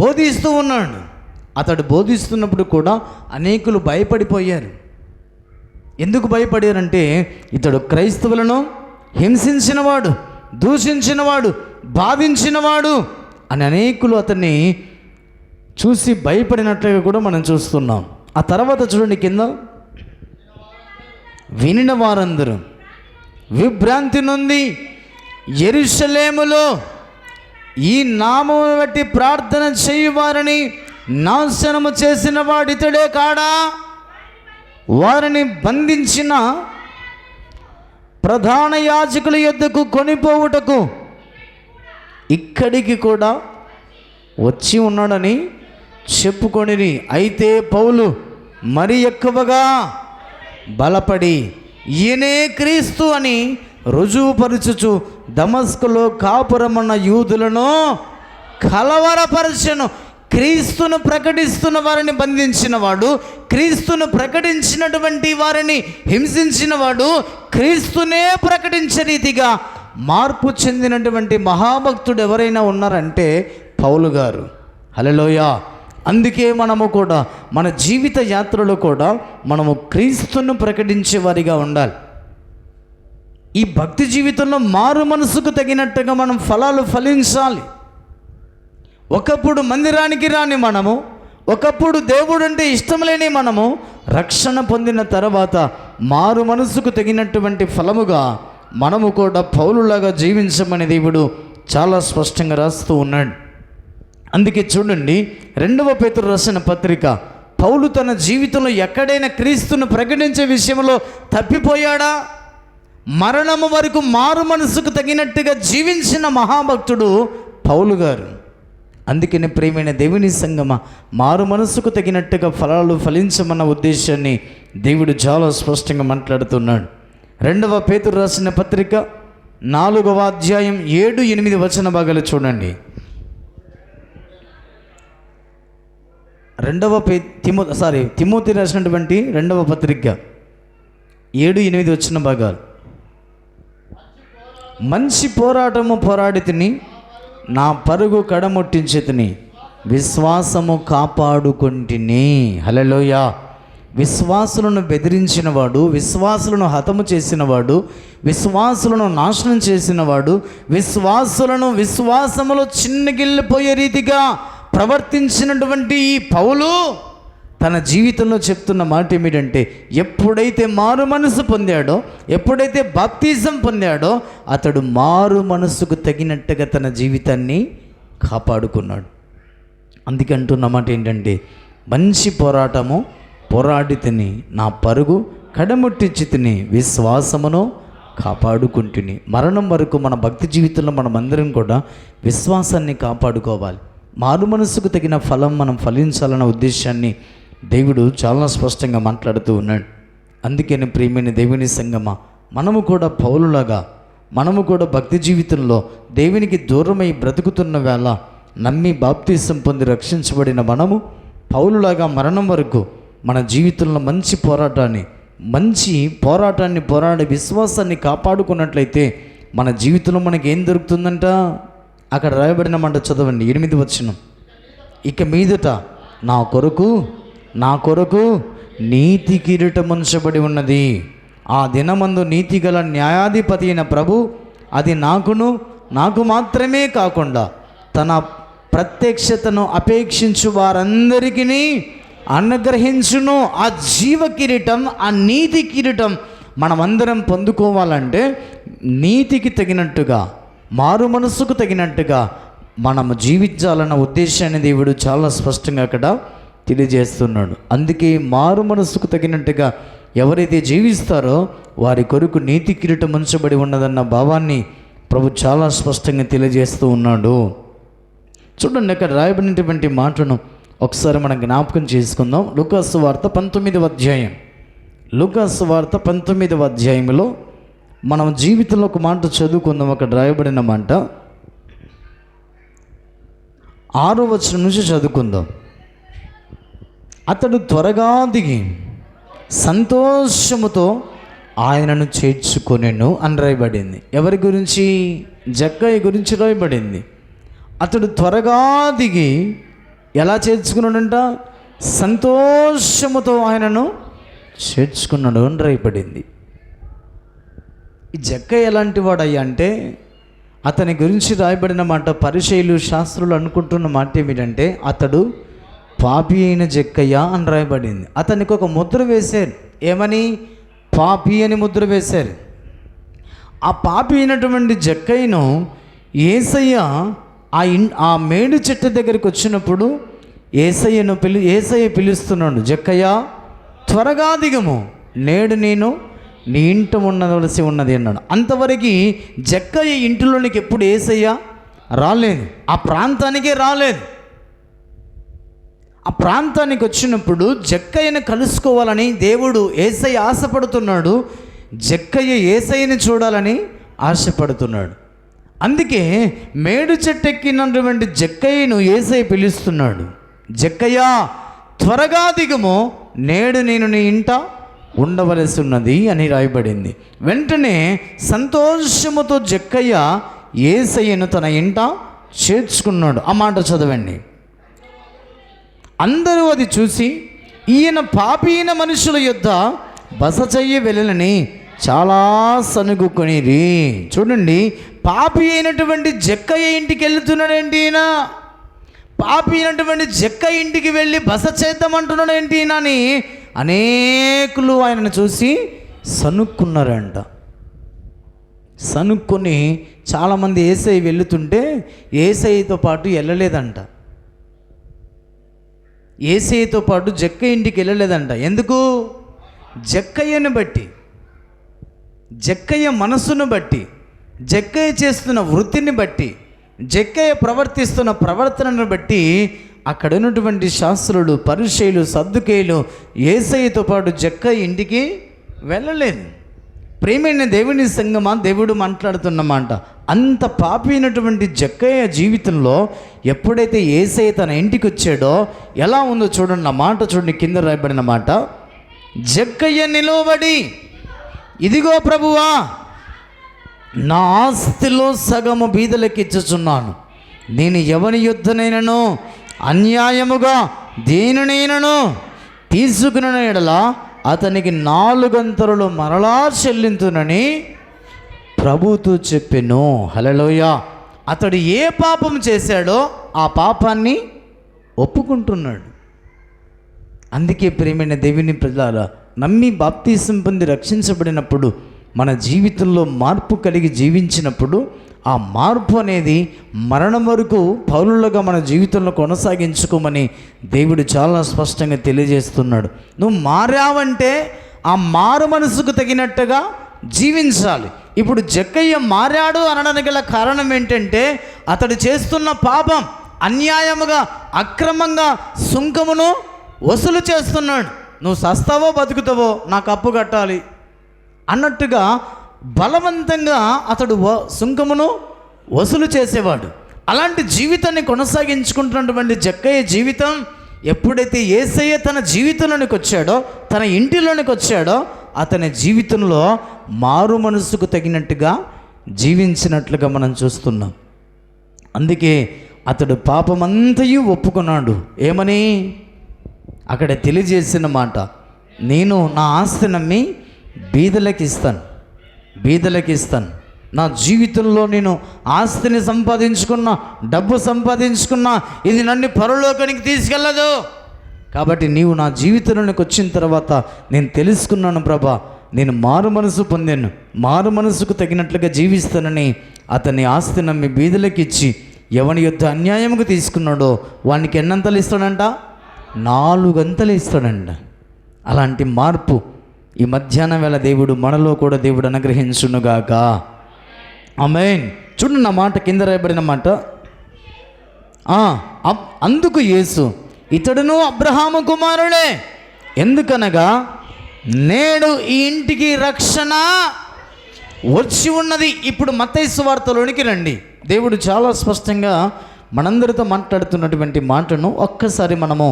బోధిస్తూ ఉన్నాడు. అతడు బోధిస్తున్నప్పుడు కూడా అనేకులు భయపడిపోయారు. ఎందుకు భయపడారంటే ఇతడు క్రైస్తవులను హింసించినవాడు, దూషించినవాడు, బాధించినవాడు అని అనేకులు అతన్ని చూసి భయపడినట్లుగా కూడా మనం చూస్తున్నాం. ఆ తర్వాత చూడండి కింద, వినిన వారందరూ విభ్రాంతి నొంది యెరూషలేములో ఈ నామమును బట్టి ప్రార్థన చేయువారిని నాశనము చేసిన వాడితడే కాడా? వారిని బంధించిన ప్రధాన యాజకుల యొద్దకు కొనిపోవుటకు ఇక్కడికి కూడా వచ్చి ఉన్నాడని చెప్పుకొనిరి. అయితే పౌలు మరి ఎక్కువగా బలపడి ఈయనే క్రీస్తు అని రుజువుపరచుచు దమస్కులో కాపురమన్న యూదులను కలవరపరచెను. క్రీస్తును ప్రకటిస్తున్న వారిని బంధించిన వాడు, క్రీస్తును ప్రకటించినటువంటి వారిని హింసించిన వాడు, క్రీస్తునే ప్రకటించే రీతిగా మార్పు చెందినటువంటి మహాభక్తుడు ఎవరైనా ఉన్నారంటే పౌలు గారు. హల్లెలూయా. అందుకే మనము కూడా మన జీవిత యాత్రలో కూడా మనము క్రీస్తును ప్రకటించే వారిగా ఉండాలి. ఈ భక్తి జీవితంలో మారు మనసుకు తగినట్టుగా మనం ఫలాలు ఫలించాలి. ఒకప్పుడు మందిరానికి రాని మనము, ఒకప్పుడు దేవుడు అంటే ఇష్టం లేని మనము రక్షణ పొందిన తర్వాత మారు మనసుకు తగినటువంటి ఫలముగా మనము కూడా పౌలులాగా జీవించమని దేవుడు చాలా స్పష్టంగా రాస్తూ ఉన్నాడు. అందుకే చూడండి 2వ పేతురు రాసిన పత్రిక, పౌలు తన జీవితంలో ఎక్కడైనా క్రీస్తును ప్రకటించే విషయంలో తప్పిపోయాడా? మరణము వరకు మారు మనసుకు తగినట్టుగా జీవించిన మహాభక్తుడు పౌలు గారు. అందుకని ప్రియమైన దేవుని సంగమ, మారు మనసుకు తగినట్టుగా ఫలాలు ఫలించమన్న ఉద్దేశాన్ని దేవుడు చాలా స్పష్టంగా మాట్లాడుతున్నాడు. 2వ పేతురు రాసిన పత్రిక 4వ అధ్యాయం 7-8 వచన భాగాలు చూడండి. 2వ రాసినటువంటి 2వ పత్రిక 7-8 వచ్చిన భాగాలు. మంచి పోరాటము పోరాడి తిని నా పరుగు కడముట్టించి తిని విశ్వాసము కాపాడుకొంటిని. హల్లెలూయా. విశ్వాసులను బెదిరించినవాడు, విశ్వాసులను హతము చేసినవాడు, విశ్వాసులను నాశనం చేసినవాడు, విశ్వాసులను విశ్వాసములో చిన్నగిల్లిపోయే రీతిగా ప్రవర్తించినటువంటి ఈ పౌలు తన జీవితంలో చెప్తున్న మాట ఏమిటంటే, ఎప్పుడైతే మారు మనసు పొందాడో, ఎప్పుడైతే బాప్తిజం పొందాడో, అతడు మారు మనసుకు తగినట్టుగా తన జీవితాన్ని కాపాడుకున్నాడు. అందుకే అంటున్న మాట ఏంటంటే, మంచి పోరాటము పోరాడి తిని నా పరుగు కడముట్టించి తిని విశ్వాసమును కాపాడుకుంటుని. మరణం వరకు మన భక్తి జీవితంలో మనమందరం కూడా విశ్వాసాన్ని కాపాడుకోవాలి. మారు మనసుకు తగిన ఫలం మనం ఫలించాలన్న ఉద్దేశాన్ని దేవుడు చాలా స్పష్టంగా మాట్లాడుతూ ఉన్నాడు. అందుకని ప్రియమైన దేవుని సంగమా, మనము కూడా పౌలులాగా, మనము కూడా భక్తి జీవితంలో దేవునికి దూరమై బ్రతుకుతున్న వేళ నమ్మి బాప్తీసం పొంది రక్షించబడిన మనము పౌలులాగా మరణం వరకు మన జీవితంలో మంచి పోరాటాన్ని పోరాడే విశ్వాసాన్ని కాపాడుకున్నట్లయితే మన జీవితంలో మనకి ఏం దొరుకుతుందంట? అక్కడ రాయబడిన మాట చదవండి, 8వ వచనం. ఇక మీదట నా కొరకు నీతి కిరీటం ఉంచబడి ఉన్నది. ఆ దినమందు నీతి గల న్యాయాధిపతి అయిన ప్రభు అది నాకు మాత్రమే కాకుండా తన ప్రత్యక్షతను అపేక్షించు వారందరికీ అనుగ్రహించును. ఆ జీవ కిరీటం, ఆ నీతి కిరీటం మనమందరం పొందుకోవాలంటే నీతికి తగినట్టుగా, మారు మనసుకు తగినట్టుగా మనము జీవించాలన్న ఉద్దేశాన్ని దేవుడు చాలా స్పష్టంగా అక్కడ తెలియజేస్తున్నాడు. అందుకే మారు మనసుకు తగినట్టుగా ఎవరైతే జీవిస్తారో వారి కొరకు నీతి కిరీటం ఉంచబడి ఉన్నదన్న భావాన్ని ప్రభు చాలా స్పష్టంగా తెలియజేస్తూ ఉన్నాడు. చూడండి, అక్కడ రాయబడినటువంటి మాటను ఒకసారి మనం జ్ఞాపకం చేసుకుందాం. లూకాసు వార్త 19వ అధ్యాయం. లూకాసు వార్త 19వ అధ్యాయంలో మనం జీవితంలో ఒక మాట చదువుకుందాం. అక్కడ రాయబడిన మాట 6వ వచనం నుంచి చదువుకుందాం. అతడు త్వరగా దిగి సంతోషముతో ఆయనను చేర్చుకొనెను అని రాయబడింది. ఎవరి గురించి? జక్కయ్య గురించి రాయబడింది. అతడు త్వరగా దిగి ఎలా చేర్చుకున్నాడంట? సంతోషముతో ఆయనను చేర్చుకున్నాడు అని రాయబడింది. ఈ జక్కయ్య ఎలాంటి వాడయ్యా అంటే, అతని గురించి రాయబడిన మాట పరిసయ్యులు శాస్త్రులు అనుకుంటున్న మాట ఏమిటంటే, అతడు పాపి అయిన జక్కయ్య అని రాయబడింది. అతనికి ఒక ముద్ర వేశారు. ఏమని? పాపి అని ముద్ర వేశారు. ఆ పాపి అయినటువంటి జక్కయ్యను యేసయ్య ఆ మేడు చెట్టు దగ్గరికి వచ్చినప్పుడు యేసయ్య పిలుస్తున్నాడు, జక్కయ్య త్వరగా దిగము, నేడు నేను నీ ఇంట ఉండవలసి ఉన్నది అన్నాడు. అంతవరకు జక్కయ్య ఇంటిలోనికి ఎప్పుడు యేసయ్య రాలేదు, ఆ ప్రాంతానికే రాలేదు. ఆ ప్రాంతానికి వచ్చినప్పుడు జక్కయ్యను కలుసుకోవాలని దేవుడు యేసయ్య ఆశపడుతున్నాడు. జక్కయ్య యేసయ్యని చూడాలని ఆశపడుతున్నాడు. అందుకే మేడు చెట్టెక్కినటువంటి జక్కయ్యను యేసయ్య పిలుస్తున్నాడు, జక్కయ్య త్వరగా దిగుము, నేడు నేను నీ ఇంట ఉండవలసి ఉన్నది అని రాయబడింది. వెంటనే సంతోషముతో జక్కయ్య యేసయ్యను తన ఇంట చేర్చుకున్నాడు. ఆ మాట చదవండి. అందరూ అది చూసి ఈయన పాపి అయిన మనుషుల యొద్ద బస చెయ్యి వెళ్ళని చాలా సనుగుకొనిరి. చూడండి, పాపి అయినటువంటి జక్కయ్య ఇంటికి వెళ్తున్నాడేంటి ఈయన? పాపి అయినటువంటి జక్కయ్య ఇంటికి వెళ్ళి బస చేద్దామంటున్నాడు ఏంటి ఈయన అని అనేకులు ఆయనను చూసి సనుక్కున్నారంట. సనుక్కొని చాలామంది యేసయ్య వెళుతుంటే యేసయ్యతో పాటు వెళ్ళలేదంట. యేసయ్యతో పాటు జక్కయ్య ఇంటికి వెళ్ళలేదంట. ఎందుకు? జక్కయ్యను బట్టి, జక్కయ్య మనసును బట్టి, జక్కయ్య చేస్తున్న వృత్తిని బట్టి, జక్కయ్య ప్రవర్తిస్తున్న ప్రవర్తనను బట్టి అక్కడ ఉన్నటువంటి శాస్త్రులు, పరిసయ్యులు, సద్దుకేయులు యేసయ్యతో పాటు జక్కయ్య ఇంటికి వెళ్ళలేదు. ప్రేమైన దేవుని సంగమా, దేవుడు మాట్లాడుతున్న మాట, అంత పాపి అయినటువంటి జక్కయ్య జీవితంలో ఎప్పుడైతే యేసయ్య తన ఇంటికి వచ్చాడో ఎలా ఉందో చూడండి. ఆ మాట చూడండి, కింద రాయబడిన మాట. జక్కయ్య నిలవబడి, ఇదిగో ప్రభువా, నా ఆస్తిలో సగము బీదలకు ఇచ్చుచున్నాను. నేను ఎవని యుద్ధనైనను అన్యాయముగా దేనినైనను తీసుకున్న ఎడల అతనికి 4 గంతలు మరలా చెల్లింతునని ప్రభుతో చెప్పెను. హల్లెలూయా. అతడు ఏ పాపం చేశాడో ఆ పాపాన్ని ఒప్పుకుంటున్నాడు. అందుకే ప్రియమైన దేవుని ప్రజలారా, నమ్మి బాప్తీసం పొంది రక్షించబడినప్పుడు మన జీవితంలో మార్పు కలిగి జీవించినప్పుడు ఆ మార్పు అనేది మరణం వరకు పౌలులుగా మన జీవితంలో కొనసాగించుకోమని దేవుడు చాలా స్పష్టంగా తెలియజేస్తున్నాడు. నువ్వు మారావంటే ఆ మారు మనసుకు తగినట్టుగా జీవించాలి. ఇప్పుడు జక్కయ్య మారాడు అనడానికి గల కారణం ఏంటంటే అతడు చేస్తున్న పాపం, అన్యాయముగా అక్రమంగా సుంకమును వసూలు చేస్తున్నాడు. నువ్వు సస్తావో బతుకుతావో నాకు అప్పు కట్టాలి అన్నట్టుగా బలవంతంగా అతడు సుంకమును వసూలు చేసేవాడు. అలాంటి జీవితాన్ని కొనసాగించుకుంటున్నటువంటి జక్కయ్య జీవితం ఎప్పుడైతే యేసయ్య తన జీవితంలోనికి వచ్చాడో, తన ఇంటిలోనికి వచ్చాడో, అతని జీవితంలో మారు మనసుకు తగినట్టుగా జీవించినట్లుగా మనం చూస్తున్నాం. అందుకే అతడు పాపమంతయు ఒప్పుకున్నాడు. ఏమని అక్కడ తెలియజేసిన మాట, నేను నా ఆస్తి నమ్మి బీదలకు ఇస్తాను. నా జీవితంలో నేను ఆస్తిని సంపాదించుకున్నా, డబ్బు సంపాదించుకున్నా, ఇది నన్ను పరలోకానికి తీసుకెళ్ళదు. కాబట్టి నీవు నా జీవితంలోకి వచ్చిన తర్వాత నేను తెలుసుకున్నాను ప్రభా, నేను మారు మనసు పొందాను, మారు మనసుకు తగినట్లుగా జీవిస్తానని అతని ఆస్తి నమ్మి బీదలకు ఇచ్చి ఎవని యొద్ద అన్యాయముకు తీసుకున్నాడో వానికి ఎన్నంతలు ఇస్తాడంట? 4 అంతలు ఇస్తాడంట. అలాంటి మార్పు ఈ మధ్యాహ్నం వేళ దేవుడు మనలో కూడా దేవుడు అనుగ్రహించునుగాక. ఆమేన్. చూడండి నా మాట కింద రాయబడిన మాట. అందుకు యేసు, ఇతడును అబ్రహాము కుమారుడే, ఎందుకనగా నేడు ఈ ఇంటికి రక్షణ వచ్చి ఉన్నది. ఇప్పుడు మత్తయి సువార్తలోనికి రండి. దేవుడు చాలా స్పష్టంగా మనందరితో మాట్లాడుతున్నటువంటి మాటను ఒక్కసారి మనము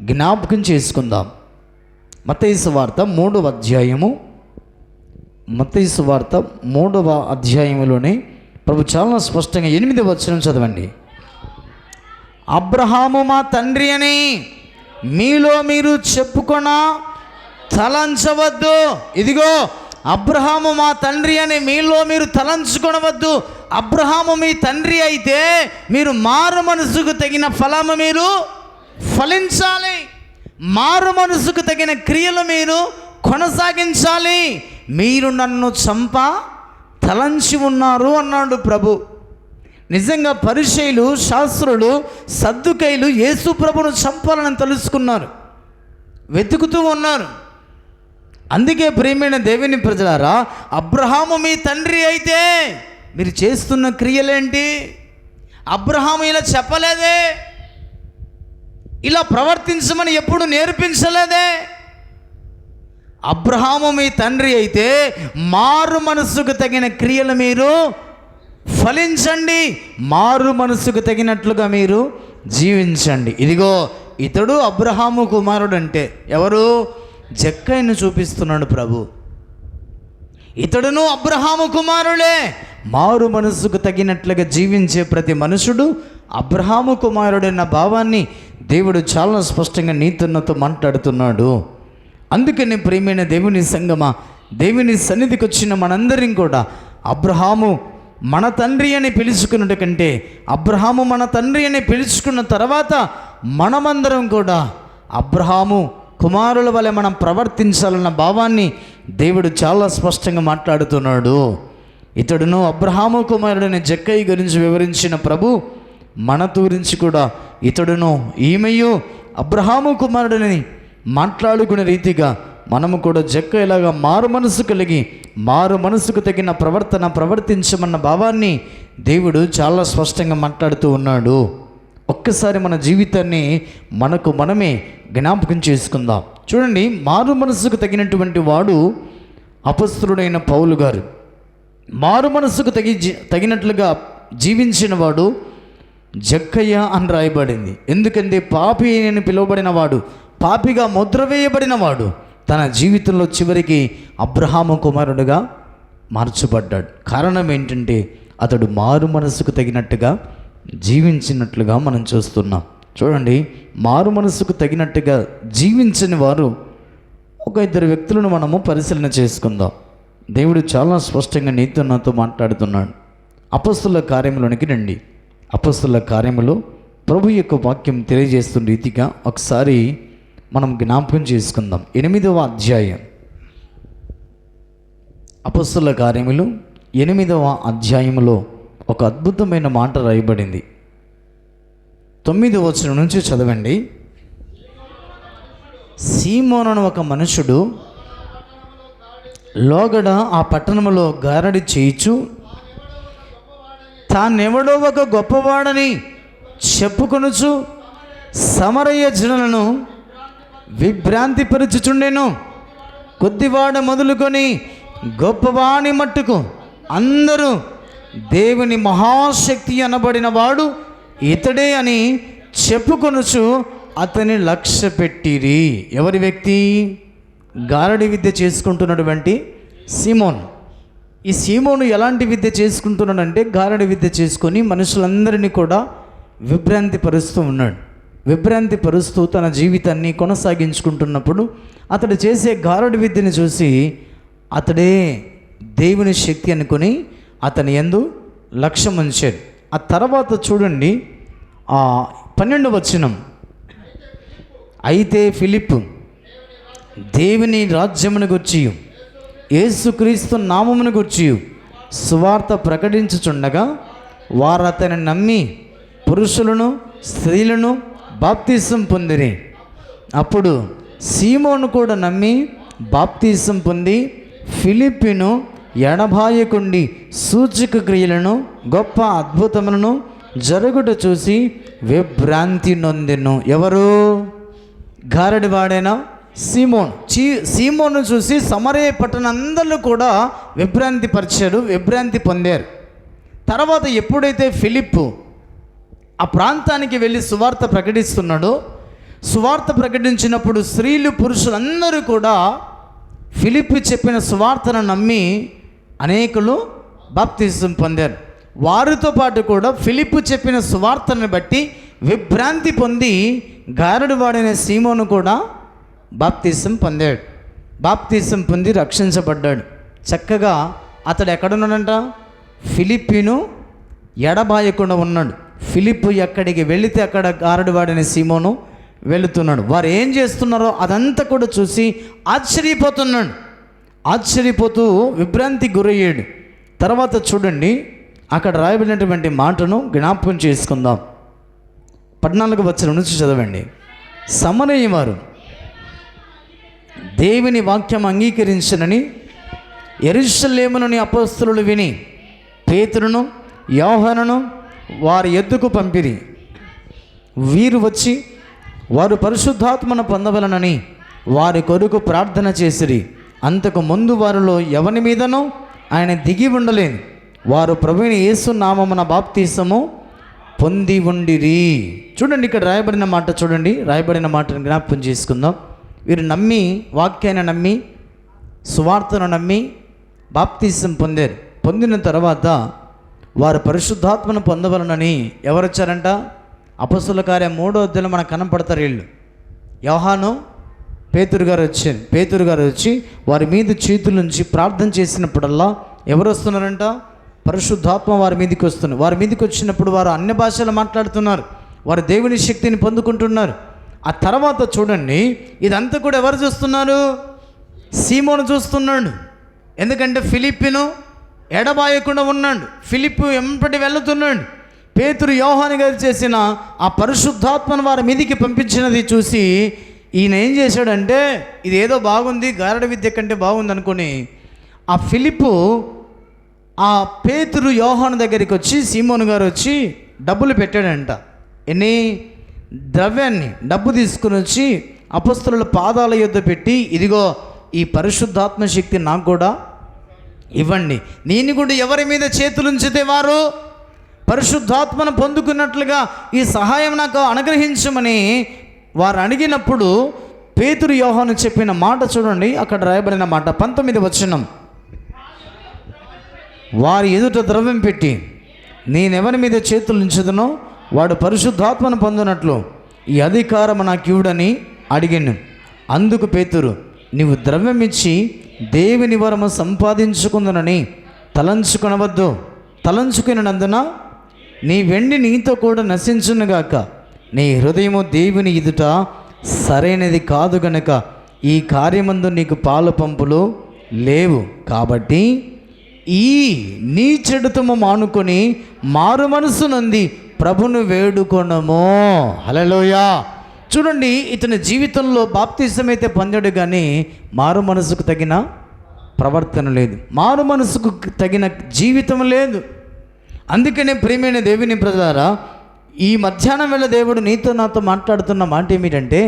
జ్ఞాపకం చేసుకుందాం. మత్తయి సువార్త 3వ అధ్యాయము, మత్తయి సువార్త 3వ అధ్యాయంలోనే ప్రభు చాలా స్పష్టంగా 8వ వచనం చదవండి. అబ్రహాము మా తండ్రి అని మీలో మీరు చెప్పుకొన తలంచవద్దు. ఇదిగో అబ్రహాము మా తండ్రి అని మీలో మీరు తలంచుకొనవద్దు. అబ్రహాము మీ తండ్రి అయితే మీరు మారు మనసుకు తగిన ఫలము మీరు ఫలించాలి, మారు మనసుకు తగిన క్రియలు మీరు కొనసాగించాలి. మీరు నన్ను తలంచి ఉన్నారు అన్నాడు ప్రభు. నిజంగా పరిసయ్యులు, శాస్త్రులు, సద్దుకైలు యేసు ప్రభును చంపాలని తెలుసుకున్నారు, వెతుకుతూ ఉన్నారు. అందుకే ప్రియమైన దేవుని ప్రజలారా, అబ్రహాము మీ తండ్రి అయితే మీరు చేస్తున్న క్రియలేంటి? అబ్రహాము ఇలా చెప్పలేదే, ఇలా ప్రవర్తించమని ఎప్పుడు నేర్పించలేదే. అబ్రహాము మీ తండ్రి అయితే మారు మనసుకు తగిన క్రియలు మీరు ఫలించండి, మారు మనసుకు తగినట్లుగా మీరు జీవించండి. ఇదిగో ఇతడు అబ్రహాము కుమారుడు అంటే ఎవరు? జక్కయ్యను చూపిస్తున్నాడు ప్రభు. ఇతడును అబ్రహాము కుమారుడే. మారు మనసుకు తగినట్లుగా జీవించే ప్రతి మనుషుడు అబ్రహాము కుమారుడైన భావాన్ని దేవుడు చాలా స్పష్టంగా నీతున్నతో మాట్లాడుతున్నాడు. అందుకని ప్రియమైన దేవుని సంగమా, దేవుని సన్నిధికి వచ్చిన మనందరం కూడా అబ్రహాము మన తండ్రి అని పిలుచుకున్నట్టు కంటే, అబ్రహాము మన తండ్రి అని పిలుచుకున్న తర్వాత మనమందరం కూడా అబ్రహాము కుమారుల వలె మనం ప్రవర్తించాలన్న భావాన్ని దేవుడు చాలా స్పష్టంగా మాట్లాడుతున్నాడు. ఇతడును అబ్రహాము కుమారుడని జక్కయ్య గురించి వివరించిన ప్రభు మనతో గురించి కూడా ఇతడును ఈమెయు అబ్రహాము కుమారుడని మాట్లాడుకునే రీతిగా మనము కూడా జక్కయ్యలాగా మారు మనసు కలిగి మారు మనసుకు తగిన ప్రవర్తన ప్రవర్తించమన్న భావాన్ని దేవుడు చాలా స్పష్టంగా మాట్లాడుతూ ఉన్నాడు. ఒక్కసారి మన జీవితాన్ని మనకు మనమే జ్ఞాపకం చేసుకుందాం. చూడండి, మారు మనసుకు తగినటువంటి వాడు అపొస్తలుడైన పౌలు గారు. మారు మనసుకు తగినట్లుగా జీవించిన వాడు జక్కయ్య అని రాయబడింది. ఎందుకంటే పాపి అని పిలువబడిన వాడు, పాపిగా ముద్ర వేయబడిన వాడు తన జీవితంలో చివరికి అబ్రహాము కుమారుడుగా మార్చబడ్డాడు. కారణం ఏంటంటే అతడు మారు మనసుకు తగినట్టుగా జీవించినట్లుగా మనం చూస్తున్నాం. చూడండి, మారు మనసుకు తగినట్టుగా జీవించని వారు ఒక 2 వ్యక్తులను మనము పరిశీలన చేసుకుందాం. దేవుడు చాలా స్పష్టంగా నీతో నాతో మాట్లాడుతున్నాడు. అపొస్తలుల కార్యములోనికి రండి. అపొస్తలుల కార్యములో ప్రభు యొక్క వాక్యం తెలియజేస్తున్న రీతిగా ఒకసారి మనం జ్ఞాపకం చేసుకుందాం. 8వ అధ్యాయం, అపొస్తలుల కార్యములు 8వ అధ్యాయంలో ఒక అద్భుతమైన మాట రాయబడింది. 9వ వచనం నుంచి చదవండి. సీమోను ఒక మనుషుడు లోగడ ఆ పట్టణములో గారడి చేయిచు తానెవడో ఒక గొప్పవాడని చెప్పుకొనుచు సమరయ జనులను విభ్రాంతిపరుచుచుండెను. కొద్దివాడ మొదలుకొని గొప్పవాని మట్టుకు అందరూ దేవుని మహాశక్తి అనబడిన వాడు ఇతడే అని చెప్పుకొనుచు అతని లక్ష్య పెట్టిరి. ఎవరి వ్యక్తి? గారడి విద్య చేసుకుంటున్నటువంటి సీమోన్. ఈ సీమోను ఎలాంటి విద్య చేసుకుంటున్నాడంటే గారడి విద్య చేసుకొని మనుషులందరినీ కూడా విభ్రాంతి పరుస్తూ ఉన్నాడు. విభ్రాంతి పరుస్తూ తన జీవితాన్ని కొనసాగించుకుంటున్నప్పుడు అతడు చేసే గారడి విద్యను చూసి అతడే దేవుని శక్తి అనుకొని అతని యందు లక్ష్యం ఉంచాడు. ఆ తర్వాత చూడండి 12వ వచనం. అయితే ఫిలిప్పు దేవుని రాజ్యమును గూర్చి యేసుక్రీస్తు నామమును గూర్చి సువార్త ప్రకటించుచుండగా వారు అతని నమ్మి పురుషులను స్త్రీలను బాప్తిసం పొందిరి. అప్పుడు సీమోను కూడా నమ్మి బాప్తిసం పొంది ఫిలిప్పును ఎడబాయకుండి సూచక క్రియలను గొప్ప అద్భుతములను జరుగుట చూసి విభ్రాంతి నొందెను. ఎవరు? గారడి వాడేనా? సీమోన్. సీమోను చూసి సమరయ పట్టణందరూ కూడా విభ్రాంతి పరిచారు, విభ్రాంతి పొందారు. తర్వాత ఎప్పుడైతే ఫిలిప్పు ఆ ప్రాంతానికి వెళ్ళి సువార్త ప్రకటిస్తున్నాడో, సువార్త ప్రకటించినప్పుడు స్త్రీలు పురుషులందరూ కూడా ఫిలిప్పు చెప్పిన సువార్తను నమ్మి అనేకులు బాప్తిసం పొందారు. వారితో పాటు కూడా ఫిలిప్పు చెప్పిన సువార్తను బట్టి విభ్రాంతి పొంది గారడి వాడైన సీమోను కూడా బాప్తిసం పొందాడు. బాప్తిసం పొంది రక్షించబడ్డాడు. చక్కగా అతడు ఎక్కడున్నాడంట? ఫిలిప్పును ఎడబాయకుండా ఉన్నాడు. ఫిలిప్పు ఎక్కడికి వెళితే అక్కడ గారడి వాడైన సీమోను వెళుతున్నాడు. వారు ఏం చేస్తున్నారో అదంతా కూడా చూసి ఆశ్చర్యపోతున్నాడు. ఆశ్చర్యపోతూ విభ్రాంతి గురయ్యాడు. తర్వాత చూడండి, అక్కడ రాయబడినటువంటి మాటను జ్ఞాపకం చేసుకుందాం. 14వ వచనం నుంచి చదవండి. సమరయ వారు దేవుని వాక్యం అంగీకరించనని యెరూషలేములోని అపోస్తలులు విని పేతురును యోహానును వారి ఎద్దుకు పంపిరి. వీరు వచ్చి వారు పరిశుద్ధాత్మను పొందవలనని వారి కొరకు ప్రార్థన చేసిరి. అంతకు ముందు వారిలో ఎవరి మీదనూ ఆయన దిగి ఉండలేదు. వారు ప్రభువైన యేసు నామమున బాప్తిసము పొంది ఉండిరి. చూడండి, ఇక్కడ రాయబడిన మాట చూడండి. రాయబడిన మాటను జ్ఞాపకం చేసుకుందాం. వీరు నమ్మి, వాక్యాన్ని నమ్మి, సువార్తను నమ్మి బాప్తిసం పొందారు. పొందిన తర్వాత వారు పరిశుద్ధాత్మను పొందవలనని ఎవరు వచ్చారంట? అపొస్తలుల కార్యం 3వ అధ్యాయంలో మనకు కనపడతారు. వీళ్ళు యోహాను, పేతురు గారు వచ్చి వారి మీద చేతులుంచి ప్రార్థన చేసినప్పుడల్లా ఎవరు వస్తున్నారంట? పరిశుద్ధాత్మ వారి మీదకి వస్తున్నారు. వారి మీదకి వచ్చినప్పుడు వారు అన్య భాషలు మాట్లాడుతున్నారు. వారు దేవుని శక్తిని పొందుకుంటున్నారు. ఆ తర్వాత చూడండి, ఇదంతా కూడా ఎవరు చూస్తున్నారు? సీమోను చూస్తున్నాడు. ఎందుకంటే ఫిలిప్పును ఎడబాయకుండా ఉన్నాడు. ఫిలిప్పు ఎంపటి వెళ్తున్నాడు. పేతురు యోహాను గారు చేసిన ఆ పరిశుద్ధాత్మను వారి మీదికి పంపించినది చూసి ఈయన ఏం చేశాడంటే, ఇది ఏదో బాగుంది, గారడి విద్య కంటే బాగుంది అనుకుని ఆ ఫిలిప్పు ఆ పేతురు యోహాను దగ్గరికి వచ్చి, సీమోను గారు వచ్చి డబ్బులు పెట్టాడంట. ఎన్ని? ద్రవ్యాన్ని, డబ్బు తీసుకుని వచ్చి అపొస్తలుల పాదాల యొద్ద పెట్టి, ఇదిగో ఈ పరిశుద్ధాత్మ శక్తి నాకు కూడా ఇవ్వండి. నేను కూడా ఎవరి మీద చేతులుంచితే వారు పరిశుద్ధాత్మను పొందుకున్నట్లుగా ఈ సహాయం నాకు అనుగ్రహించమని వారు అడిగినప్పుడు పేతురు యోహాను చెప్పిన మాట చూడండి. అక్కడ రాయబడిన మాట 19వ వచనం. వారి ఎదుట ద్రవ్యం పెట్టి, నేనెవరి మీద చేతులు ఉంచుదనో వాడు పరిశుద్ధాత్మను పొందినట్లు ఈ అధికారం నాకు ఇవ్వడని అడిగాను. అందుకు పేతురు, నీవు ద్రవ్యం ఇచ్చి దేవుని వరము సంపాదించుకుందనని తలంచుకొనవద్దు. తలంచుకున్నందున నీ వెండి నీతో కూడా నశించునుగాక. నీ హృదయము దేవుని ఎదుట సరైనది కాదు గనుక ఈ కార్యమందు నీకు పాలు పంపులు లేవు. కాబట్టి ఈ నీ చెడుతము మానుకొని మారు మనసు నంది ప్రభును వేడుకొనము. హల్లెలూయా. చూడండి, ఇతని జీవితంలో బాప్తిసం అయితే పొందాడు, కానీ మారు మనసుకు తగిన ప్రవర్తన లేదు, మారు మనసుకు తగిన జీవితం లేదు. అందుకనే ప్రియమైన దేవుని ప్రజలారా, ఈ మధ్యాహ్నం వేళ దేవుడు నీతో నాతో మాట్లాడుతున్న మాట ఏమిటంటే,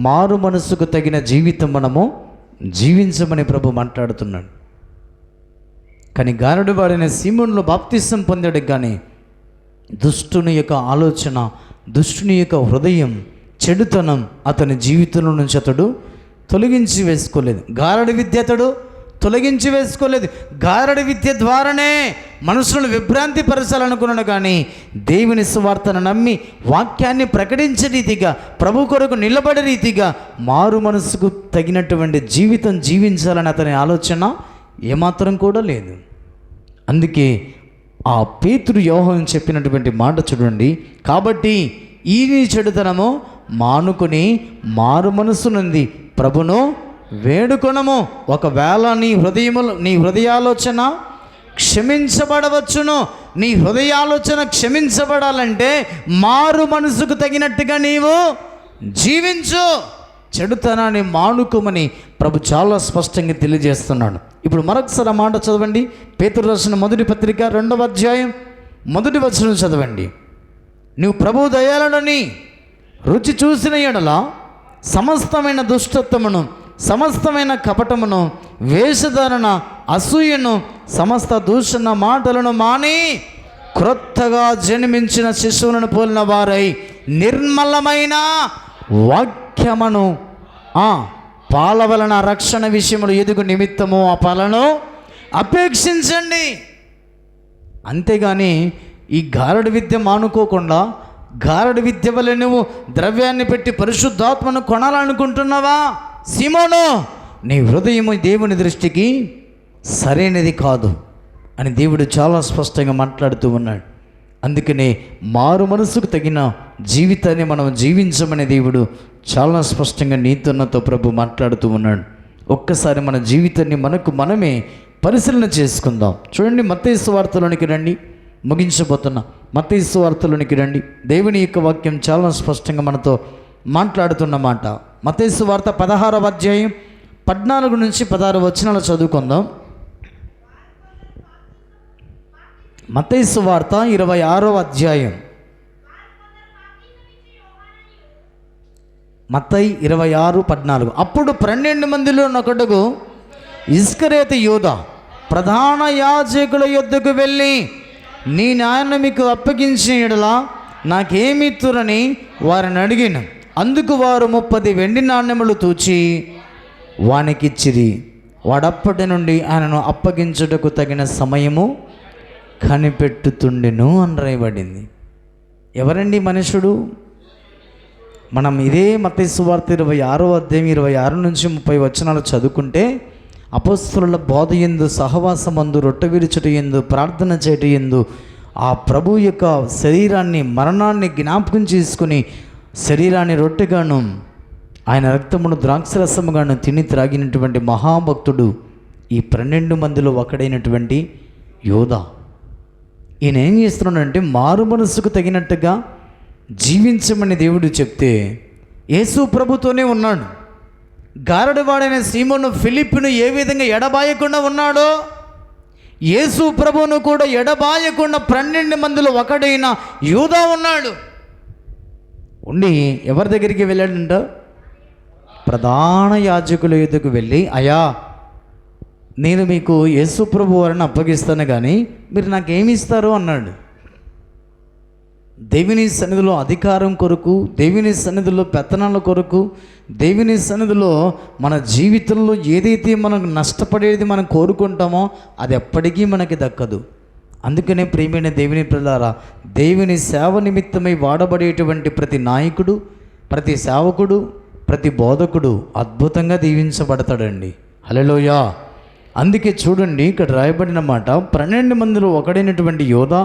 మారు మనసుకు తగిన జీవితం మనము జీవించమని ప్రభు మాట్లాడుతున్నాడు. కానీ గారడు వాడిన సీమోనులో బాప్తిసం పొందాడు, కానీ దుష్టుని యొక్క ఆలోచన, దుష్టుని యొక్క హృదయం, చెడుతనం అతని జీవితంలో నుంచి అతడు తొలగించి వేసుకోలేదు. గారడి విద్య అతడు తొలగించి వేసుకోలేదు. గారడి విద్య ద్వారానే మనుషులను విభ్రాంతి పరచాలనుకున్నాడు, కానీ దేవుని సువార్తను నమ్మి వాక్యాన్ని ప్రకటించే రీతిగా, ప్రభు కొరకు నిలబడే రీతిగా మారు మనసుకు తగినటువంటి జీవితం జీవించాలని అతని ఆలోచన ఏమాత్రం కూడా లేదు. అందుకే ఆ పేతురు యోహాను చెప్పినటువంటి మాట చూడండి, కాబట్టి ఈ నీ చెడుతనము మానుకొని మారు మనసు నుండి ప్రభును వేడుకొనము. ఒకవేళ నీ హృదయాలోచన క్షమించబడవచ్చును. నీ హృదయాలోచన క్షమించబడాలంటే మారు మనసుకు తగినట్టుగా నీవు జీవించు. చెడుతనాన్ని మానుకోమని ప్రభు చాలా స్పష్టంగా తెలియజేస్తున్నాడు. ఇప్పుడు మరొకసారి మాట చదవండి. పేతురు రాసిన మొదటి పత్రిక 2వ అధ్యాయం 1వ వచనం చదవండి. నువ్వు ప్రభు దయాళుడని రుచి చూసిన ఎడల సమస్తమైన దుష్టత్వమును, సమస్తమైన కపటమును, వేషధారణ, అసూయను, సమస్త దూషణ మాటలను మాని క్రొత్తగా జన్మించిన శిశువులను పోలిన వారై నిర్మలమైన వాక్యమును పాల వలన రక్షణ విషయములు ఎదుగు నిమిత్తము ఆ పాలను అపేక్షించండి. అంతేగాని ఈ గారడి విద్య మానుకోకుండా, గారడి విద్య వల్ల నువ్వు ద్రవ్యాన్ని పెట్టి పరిశుద్ధాత్మను కొనాలనుకుంటున్నావా? సీమోను, నీ హృదయము దేవుని దృష్టికి సరైనది కాదు అని దేవుడు చాలా స్పష్టంగా మాట్లాడుతూ ఉన్నాడు. అందుకనే మారు మనసుకు తగిన జీవితాన్ని మనం జీవించమని దేవుడు చాలా స్పష్టంగా నీతోన్నతో ప్రభు మాట్లాడుతూ ఉన్నాడు. ఒక్కసారి మన జీవితాన్ని మనమే పరిశీలన చేసుకుందాం. చూడండి, మత్తయి సువార్తలోనికి రండి. ముగించబోతున్నా. మత్తయి సువార్తలోనికి రండి. దేవుని యొక్క వాక్యం చాలా స్పష్టంగా మనతో మాట్లాడుతున్న మాట. మత్తయి సువార్త 16వ అధ్యాయం 14 నుంచి 16 వచనాలు చదువుకుందాం. మత్తయి సువార్త 26వ అధ్యాయం, మత్తయి 26:14. అప్పుడు 12 మందిలో ఒకడుగు ఇస్కరియోతు యూదా ప్రధాన యాజకుల యొద్దకు వెళ్ళి, నీ నాయన మీకు అప్పగించిన యెడల నాకేమిత్తురని వారిని అడిగిన. అందుకు వారు 30 వెండి నాణ్యములు తూచి వానికిచ్చిరి. వాడప్పటి నుండి ఆయనను అప్పగించుటకు తగిన సమయము కనిపెట్టుతుండెను అని రాయబడింది. ఎవరండి మనుషుడు? మనం ఇదే మత్తయి సువార్త 26వ అధ్యాయం 26 నుంచి 30 వచనాలు చదువుకుంటే, అపొస్తలుల బోధ యందు, సహవాసమందు, రొట్టె విరుచుట యందు, ప్రార్థన చేయట యందు, ఆ ప్రభు యొక్క శరీరాన్ని, మరణాన్ని జ్ఞాపకం చేసుకుని శరీరాన్ని రొట్టెగాను ఆయన రక్తమును ద్రాక్షరసముగాను తిని త్రాగినటువంటి మహాభక్తుడు ఈ 12 మందిలో ఒకడైనటువంటి యోధా. ఈయన ఏం చేస్తున్నాడంటే, మారు మనసుకు తగినట్టుగా జీవించమని దేవుడు చెప్తే యేసు ప్రభుతోనే ఉన్నాడు. గారడివాడైన సీమోను ఫిలిప్పును ఏ విధంగా ఎడబాయకుండా ఉన్నాడో, యేసు ప్రభువును కూడా ఎడబాయకుండా 12 మందిలో ఒకడైన యూదా ఉన్నాడు. ఉండి ఎవరి దగ్గరికి వెళ్ళాడంట? ప్రధాన యాజకుల యొద్దకు వెళ్ళి, అయ్యా, నేను మీకు యేసు ప్రభు వారిని అప్పగిస్తాను, కానీ మీరు నాకేమి ఇస్తారు అన్నాడు. దేవుని సన్నిధిలో అధికారం కొరకు, దేవుని సన్నిధిలో పెత్తనాల కొరకు, దేవుని సన్నిధిలో మన జీవితంలో ఏదైతే మనం నష్టపడేది మనం కోరుకుంటామో అది ఎప్పటికీ మనకి దక్కదు. అందుకనే ప్రియమైన దేవుని ప్రజలారా, దేవుని సేవ నిమిత్తమై వాడబడేటువంటి ప్రతి నాయకుడు, ప్రతి సేవకుడు, ప్రతి బోధకుడు అద్భుతంగా దీవించబడతాడండి. హల్లెలూయా. అందుకే చూడండి, ఇక్కడ రాయబడిన మాట, 12 మందిలో ఒకడైనటువంటి యోధా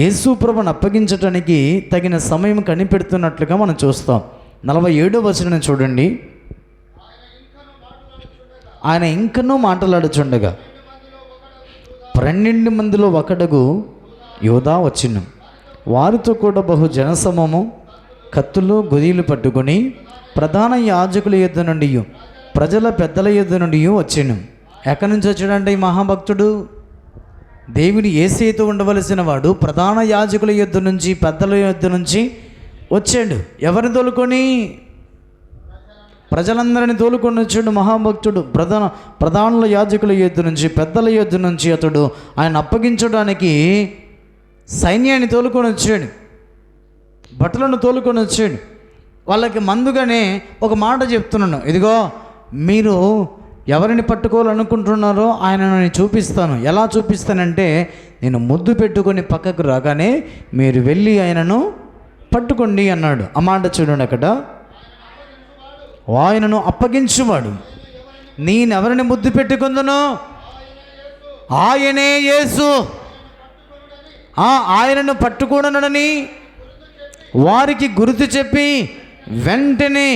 యేసు ప్రభువును అప్పగించటానికి తగిన సమయం కనిపెడుతున్నట్లుగా మనం చూస్తాం. 47వ వచనం చూడండి. ఆయన ఇంకనూ మాట్లాడుచుండగా 12 మందిలో ఒకడుగు యోధా వచ్చిన. వారితో కూడా బహు జనసమూహము కత్తులు గొదిలు పట్టుకొని ప్రధాన యాజకుల యొద్ద నుండి, ప్రజల పెద్దల యొద్ద నుండి వచ్చెను. ఎక్కడి నుంచి వచ్చాడంటే ఈ మహాభక్తుడు? దేవుని యేసేతో ఉండవలసిన వాడు ప్రధాన యాజకుల యొద్ద నుంచి, పెద్దల యొద్ద నుంచి వచ్చాడు. ఎవరిని తోలుకొని? ప్రజలందరినీ తోలుకొని వచ్చాడు మహాభక్తుడు. ప్రధానుల యాజకుల యొద్ద నుంచి, పెద్దల యొద్ద నుంచి అతడు ఆయన అప్పగించడానికి సైన్యాన్ని తోలుకొని వచ్చాడు, భటులను తోలుకొని వచ్చాడు. వాళ్ళకి ముందుగానే ఒక మాట చెప్తున్నాను, ఇదిగో మీరు ఎవరిని పట్టుకోవాలనుకుంటున్నారో ఆయనను నేను చూపిస్తాను. ఎలా చూపిస్తానంటే, నేను ముద్దు పెట్టుకొని పక్కకు రాగానే మీరు వెళ్ళి ఆయనను పట్టుకోండి అన్నాడు. ఆ మాట చూడండి అక్కడ, ఆయనను అప్పగించువాడు. నేనెవరిని ముద్దు పెట్టుకుందును? ఆయనే యేసు. ఆయనను పట్టుకోనని వారికి గుర్తు చెప్పి వెంటనే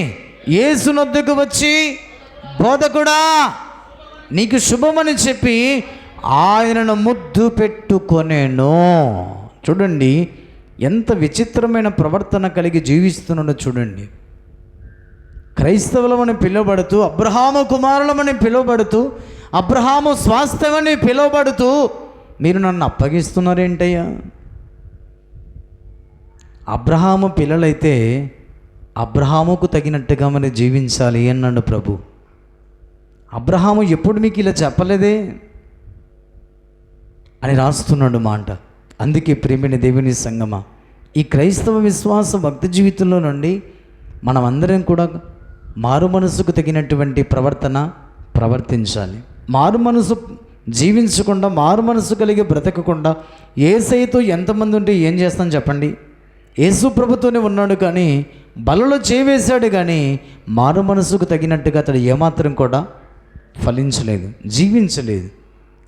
యేసునొద్దకు వచ్చి, బోధకుడా నీకు శుభమని చెప్పి ఆయనను ముద్దు పెట్టుకొనేను. చూడండి ఎంత విచిత్రమైన ప్రవర్తన కలిగి జీవిస్తున్నాడో చూడండి. క్రైస్తవులమని పిలువబడుతూ, అబ్రహాము కుమారులమని పిలువబడుతూ, అబ్రహాము స్వాస్థ్యమని పిలువబడుతూ మీరు నన్ను అప్పగిస్తున్నారేంటయ్యా? అబ్రహాము పిల్లలైతే అబ్రహాముకు తగినట్టుగా మరి జీవించాలి అన్నాడు ప్రభు. అబ్రహాము ఎప్పుడు మీకు ఇలా చెప్పలేదే అని రాస్తున్నాడు మాట. అందుకే ప్రేమిని దేవుని సంగమా, ఈ క్రైస్తవ విశ్వాస భక్తి జీవితంలో నుండి మనమందరం కూడా మారు మనసుకు తగినటువంటి ప్రవర్తన ప్రవర్తించాలి. మారు మనసు జీవించకుండా, మారు మనసు కలిగి బ్రతకకుండా యేసయ్యతో ఎంతమంది ఉంటే ఏం చేస్తాం చెప్పండి? యేసు ప్రభుతోనే ఉన్నాడు కానీ బలలో చేవేశాడు కానీ మారు మనసుకు తగినట్టుగా అతడు ఏమాత్రం కూడా ఫలించలేదు, జీవించలేదు.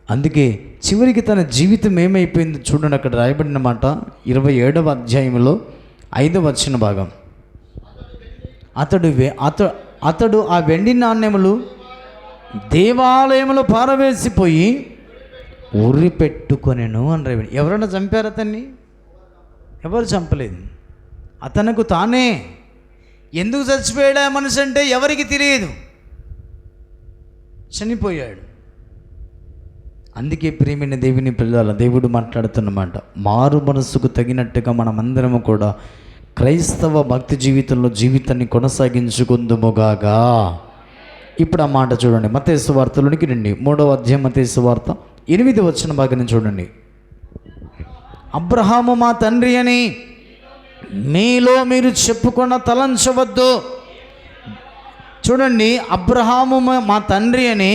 అందుకే చివరికి తన జీవితం ఏమైపోయింది చూడండి. అక్కడ రాయబడిన మాట 27వ అధ్యాయంలో 5వ వచన భాగం. అతడు ఆ వెండి నాణ్యములు దేవాలయంలో పారవేసిపోయి ఉరి పెట్టుకొనెను అని రాయబడి. ఎవరైనా చంపారు అతన్ని? ఎవరు చంపలేదు. అతనుకు తానే. ఎందుకు చచ్చిపోయాడు ఆ మనిషి అంటే ఎవరికి తెలియదు, చనిపోయాడు. అందుకే ప్రేమైన దేవుని పిల్లల దేవుడు మాట్లాడుతున్నమాట, మారు మనసుకు తగినట్టుగా మనమందరము కూడా క్రైస్తవ భక్తి జీవితంలో జీవితాన్ని కొనసాగించుకుందుముగాగా. ఇప్పుడు ఆ మాట చూడండి, మత్తయి సువార్తలోనికి రండి. 3వ అధ్యాయం మత్తయి సువార్త 8వ వచన భాగాన్ని చూడండి. అబ్రహాము మా తండ్రి అని మీలో మీరు చెప్పుకున్న తలంచవద్దు. చూడండి, అబ్రహాము మా తండ్రి అని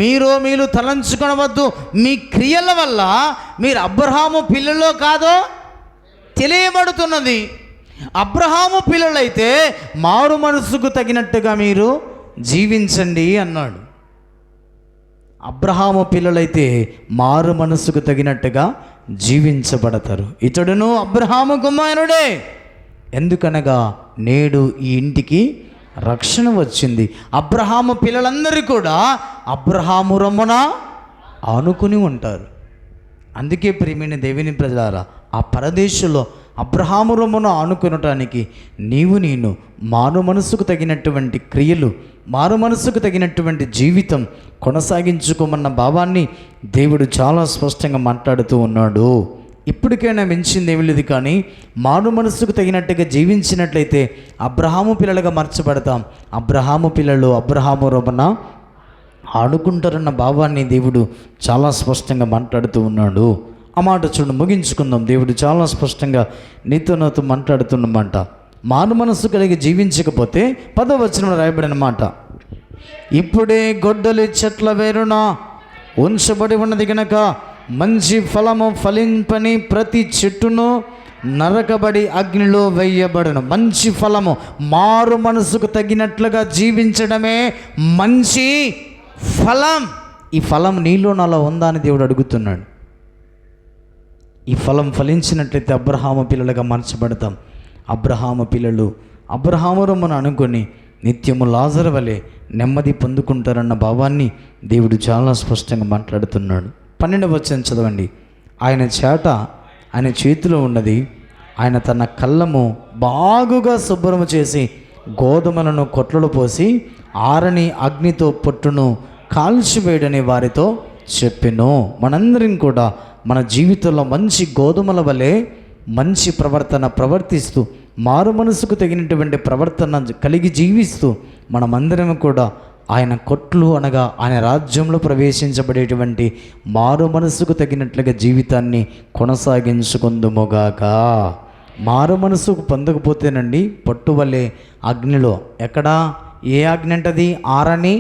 మీరు తలంచుకొనవద్దు. మీ క్రియల వల్ల మీరు అబ్రహాము పిల్లలో కాదో తెలియబడుతున్నది. అబ్రహాము పిల్లలైతే మారు మనసుకు తగినట్టుగా మీరు జీవించండి అన్నాడు. అబ్రహాము పిల్లలైతే మారు మనసుకు తగినట్టుగా జీవించబడతారు. ఇతడును అబ్రహాము కుమారుడే, ఎందుకనగా నేడు ఈ ఇంటికి రక్షణ వచ్చింది. అబ్రహాము పిల్లలందరూ కూడా అబ్రహాము రొమ్మున ఆనుకుని ఉంటారు. అందుకే ప్రియమైన దేవుని ప్రజలారా, ఆ పరదేశంలో అబ్రహాము రొమ్మున ఆనుకొనటానికి నేను మారు మనసుకు తగినటువంటి క్రియలు, మారు మనసుకు తగినటువంటి జీవితం కొనసాగించుకోమన్న భావాన్ని దేవుడు చాలా స్పష్టంగా మాట్లాడుతూ ఉన్నాడు. ఇప్పటికైనా మించింది ఏమి లేదు, కానీ మారు మనసుకు తగినట్టుగా జీవించినట్లయితే అబ్రహాము పిల్లలుగా మార్చబడతాం. అబ్రహాము పిల్లలు అబ్రహాము రొమ్మున ఆడుకుంటారన్న భావాన్ని దేవుడు చాలా స్పష్టంగా మాట్లాడుతూ ఉన్నాడు. ఆ మాట చూడండి, ముగించుకుందాం. దేవుడు చాలా స్పష్టంగా నాతో మాట్లాడుతున్నమాట. మారు మనసు కలిగి జీవించకపోతే 10వ వచనంలో రాయబడిన మాట, ఇప్పుడే గొడ్డలి చెట్ల వేరున ఉంచబడి ఉన్నది గనక మంచి ఫలము ఫలింపని ప్రతి చెట్టును నరకబడి అగ్నిలో వేయబడును. మంచి ఫలము, మారు మనసుకు తగినట్లుగా జీవించడమే మంచి ఫలం. ఈ ఫలం నీలో నాలో ఉందా అని దేవుడు అడుగుతున్నాడు. ఈ ఫలం ఫలించినట్లయితే అబ్రహాము పిల్లలుగా మార్చబడతాం. అబ్రహాము పిల్లలు అబ్రహాము రొమ్మును అనుకొని నిత్యము లాజరు వలె నెమ్మది పొందుకుంటారన్న భావాన్ని దేవుడు చాలా స్పష్టంగా మాట్లాడుతున్నాడు. 12వ వచనం చదవండి. ఆయన చేతిలో ఉన్నది, ఆయన తన కళ్ళము బాగుగా శుభ్రము చేసి గోధుమలను కొట్లలో పోసి ఆరని అగ్నితో పొట్టును కాల్చివేయడని వారితో చెప్పెను. మనందరం కూడా మన జీవితంలో మంచి గోధుమల వలె మంచి ప్రవర్తన ప్రవర్తిస్తూ మారు మనసుకు తగినటువంటి ప్రవర్తన కలిగి జీవిస్తూ మనమందరం కూడా ఆయన కొట్లు అనగా ఆయన రాజ్యంలో ప్రవేశించబడేటువంటి మారు మనసుకు తగినట్లుగా జీవితాన్ని కొనసాగించుకుందుముగాక. మారు మనసుకు పొందకపోతేనండి పట్టువలే అగ్నిలో, ఎక్కడా ఏ అగ్ని అంటది, ఆరని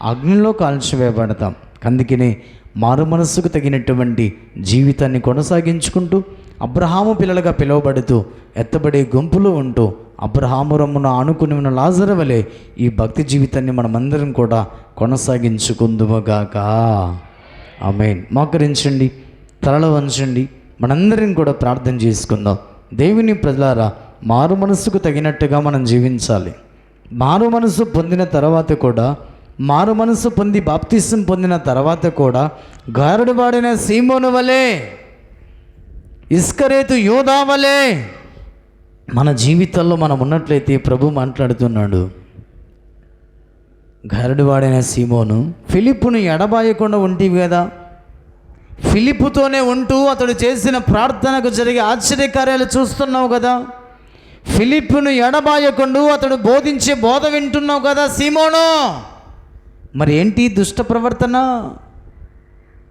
అగ్నిలో కాల్చివేయబడతాం. అందుకనే మారు మనస్సుకు తగినటువంటి జీవితాన్ని కొనసాగించుకుంటూ అబ్రహాము పిల్లలుగా పిలువబడుతూ ఎత్తబడే గుంపులో ఉంటూ అబ్రహాము రమ్మున ఆనుకుని ఉన్న లాజరు వలె ఈ భక్తి జీవితాన్ని మనమందరం కూడా కొనసాగించుకుందుముగాక. ఆమేన్. మోకరించండి, తలలో వంచండి, మనందరం కూడా ప్రార్థన చేసుకుందాం. దేవుని ప్రజలారా, మారు మనస్సుకు తగినట్టుగా మనం జీవించాలి. మారు మనసు పొందిన తర్వాత కూడా, మారు మనసు పొంది బాప్తిసం పొందిన తర్వాత కూడా గారడువాడిన సీమోను వలె, ఇస్కరేతు యోధా వలె మన జీవితంలో మనం ఉన్నట్లయితే ప్రభు మాట్లాడుతున్నాడు. గారడువాడైన సీమోను, ఫిలిప్పును ఎడబాయకుండా ఉంటివి కదా, ఫిలిప్పుతోనే ఉంటూ అతడు చేసిన ప్రార్థనకు జరిగే ఆశ్చర్యకార్యాలు చూస్తున్నావు కదా, ఫిలిప్పును ఎడబాయకుండా అతడు బోధించే బోధ వింటున్నావు కదా సీమోను. మరి ఏంటి దుష్ట ప్రవర్తన,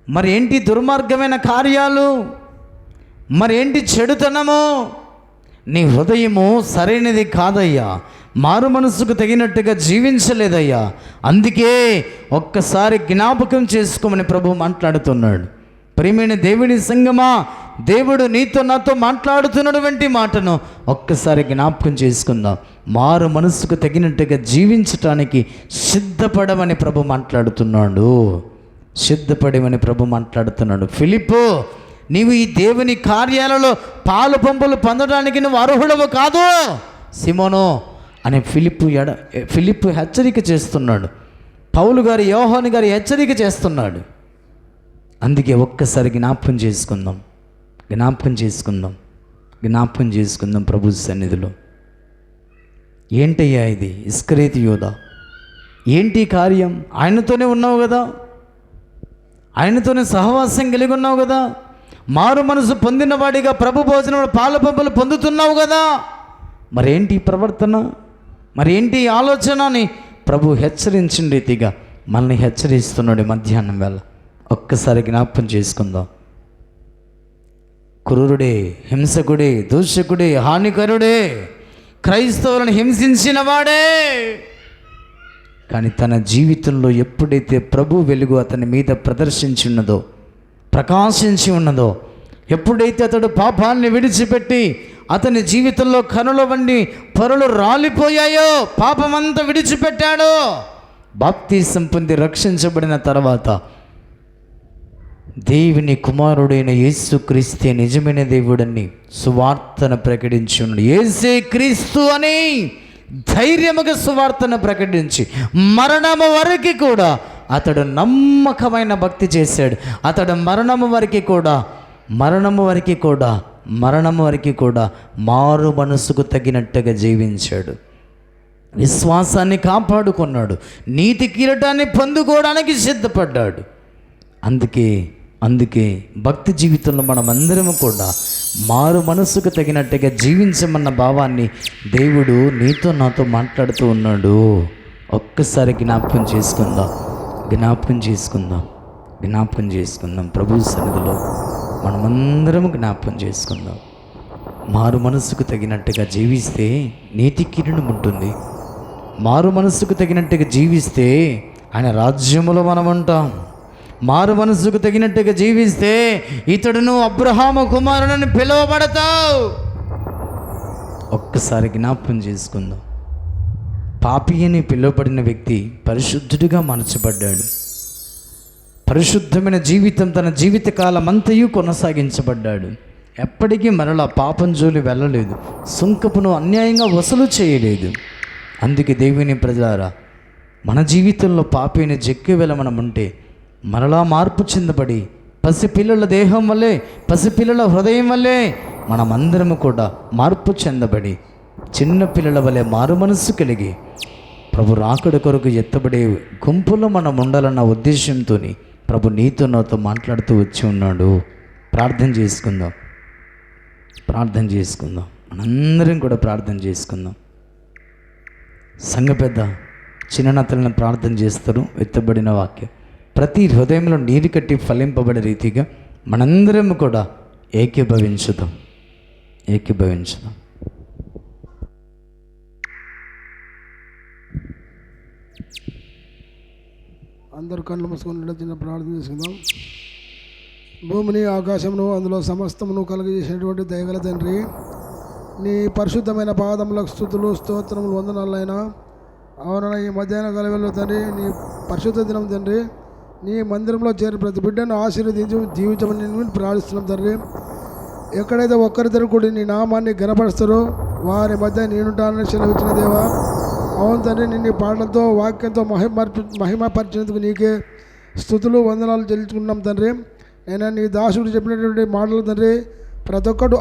మరి ఏంటి దుర్మార్గమైన కార్యాలు, మరేంటి చెడుతనము? నీ హృదయము సరైనది కాదయ్యా, మారు మనసుకు తగినట్టుగా జీవించలేదయ్యా. అందుకే ఒక్కసారి జ్ఞాపకం చేసుకోమని ప్రభు మాట్లాడుతున్నాడు. ప్రియమైన దేవుని సంగమా, దేవుడు నీతో నాతో మాట్లాడుతున్నటువంటి మాటను ఒక్కసారి జ్ఞాపకం చేసుకుందాం. మారు మనసుకు తగినట్టుగా జీవించటానికి సిద్ధపడమని ప్రభు మాట్లాడుతున్నాడు. సిద్ధపడమని ప్రభు మాట్లాడుతున్నాడు. ఫిలిప్పు, నీవు ఈ దేవుని కార్యాలలో పాలు పంపులు పొందడానికి నువ్వు అర్హుడవు కాదు సీమోను అని ఫిలిప్పు హెచ్చరిక చేస్తున్నాడు. పౌలు గారు, యోహాను గారు హెచ్చరిక చేస్తున్నాడు. అందుకే ఒక్కసారి జ్ఞాపకం చేసుకుందాం, జ్ఞాపకం చేసుకుందాం, జ్ఞాపకం చేసుకుందాం ప్రభు సన్నిధిలో. ఏంటయ్యా ఇది? ఇస్కరేతు యోధా, ఏంటి కార్యం? ఆయనతోనే ఉన్నావు కదా, ఆయనతోనే సహవాసం కలిగి ఉన్నావు కదా, మారు మనసు పొందిన వాడిగా ప్రభు భోజనం పాల పంపులు పొందుతున్నావు కదా, మరేంటి ప్రవర్తన, మరేంటి ఆలోచన అని ప్రభు హెచ్చరించిన రీతిగా మనల్ని హెచ్చరిస్తున్నాడు మధ్యాహ్నం వేళ. ఒక్కసారి జ్ఞాపకం చేసుకుందాం. క్రూరుడే, హింసకుడే, దూషకుడే, హానికరుడే, క్రైస్తవులను హింసించిన వాడే, కానీ తన జీవితంలో ఎప్పుడైతే ప్రభు వెలుగు అతని మీద ప్రదర్శించి ఉన్నదో, ప్రకాశించి ఉన్నదో, ఎప్పుడైతే అతడు పాపాన్ని విడిచిపెట్టి అతని జీవితంలో కనుల వంటి పొరలు రాలిపోయాయో, పాపమంతా విడిచిపెట్టాడో, బాప్తిసం పొంది రక్షించబడిన తర్వాత దేవుని కుమారుడైన యేసు క్రీస్తే నిజమైన దేవుడని సువార్తను ప్రకటించి ఉన్నాడు. యేసే క్రీస్తు అని ధైర్యముగా సువార్తను ప్రకటించి మరణము వరకు కూడా అతడు నమ్మకమైన భక్తి చేశాడు. అతడు మరణము వరకు కూడా మారు మనసుకు తగినట్టుగా జీవించాడు. విశ్వాసాన్ని కాపాడుకున్నాడు. నీతి కిరీటాన్ని పొందుకోవడానికి సిద్ధపడ్డాడు. అందుకే భక్తి జీవితంలో మనమందరం కూడా మారు మనసుకు తగినట్టుగా జీవించమన్న భావాన్ని దేవుడు నీతో నాతో మాట్లాడుతూ ఉన్నాడు. ఒక్కసారి జ్ఞాపకం చేసుకుందాం ప్రభు సన్నిధిలో మనమందరం జ్ఞాపకం చేసుకుందాం. మారు మనసుకు తగినట్టుగా జీవిస్తే నీతి కిరీటం ఉంటుంది. మారు మనసుకు తగినట్టుగా జీవిస్తే ఆయన రాజ్యములో మనం ఉంటాం. మారు మనసుకు తగినట్టుగా జీవిస్తే ఇతడును అబ్రహాము కుమారుడని పిలువబడతావు. ఒక్కసారి జ్ఞాపకం చేసుకుందాం. పాపి అని పిలువబడిన వ్యక్తి పరిశుద్ధుడిగా మార్చబడ్డాడు. పరిశుద్ధమైన జీవితం తన జీవితకాలం అంతయు కొనసాగించబడ్డాడు. ఎప్పటికీ మరలా పాపం జోలి వెళ్ళలేదు. సుంకపును అన్యాయంగా వసూలు చేయలేదు. అందుకే దేవుని ప్రజలారా, మన జీవితంలో పాపిని జక్కి వెళ్ళ మనం ఉంటే మరలా మార్పు చెందబడి పసిపిల్లల దేహం వల్లే, పసిపిల్లల హృదయం వల్లే మనమందరము కూడా మార్పు చెందబడి చిన్న పిల్లల వలె మారు మనస్సు కలిగి ప్రభు రాకడ కొరకు ఎత్తబడే గుంపులో మనం ఉండాలన్న ఉద్దేశంతో ప్రభు నీతో నాతో మాట్లాడుతూ వచ్చి ఉన్నాడు. ప్రార్థన చేసుకుందాం, ప్రార్థన చేసుకుందాం, మనందరం కూడా ప్రార్థన చేసుకుందాం. సంఘ పెద్ద చిన్నతలను ప్రార్థన చేస్తారు. ఎత్తబడిన వాక్యం ప్రతి హృదయంలో నీరు కట్టి ఫలింపబడే రీతిగా మనందరం కూడా ఏకీభవించుదాం. అందరూ కళ్ళు మూసుకొని చిన్న ప్రార్థన చేసుకుందాం. భూమిని ఆకాశమును అందులో సమస్తమును కలుగజేసినటువంటి దయగల తండ్రి, నీ పరిశుద్ధమైన పాదములకు స్తుతులు స్తోత్రములు వందనాలైనా. అవునన్నా, ఈ మధ్యాహ్న కాలంలో తండ్రి, నీ పరిశుద్ధ దినం తండ్రి, నీ మందిరంలో చేరి ప్రతి బిడ్డను ఆశీర్వదించి జీవించమని నేను ప్రార్థిస్తున్నాం తండ్రి. ఎక్కడైతే ఒక్కరిద్దరు కూడా నీ నామాన్ని గనపరుస్తారో వారి మధ్య నేనుంటానని సెలవిచ్చిన దేవా. అవును తండ్రి, నిన్ను పాటలతో వాక్యంతో మహిమపరిచినందుకు నీకే స్తుతులు వందనాలు చెల్లించుకున్నాం తండ్రి. నేను నీ దాసుడు చెప్పినటువంటి మాటలు తండ్రి ప్రతి ఒక్కడు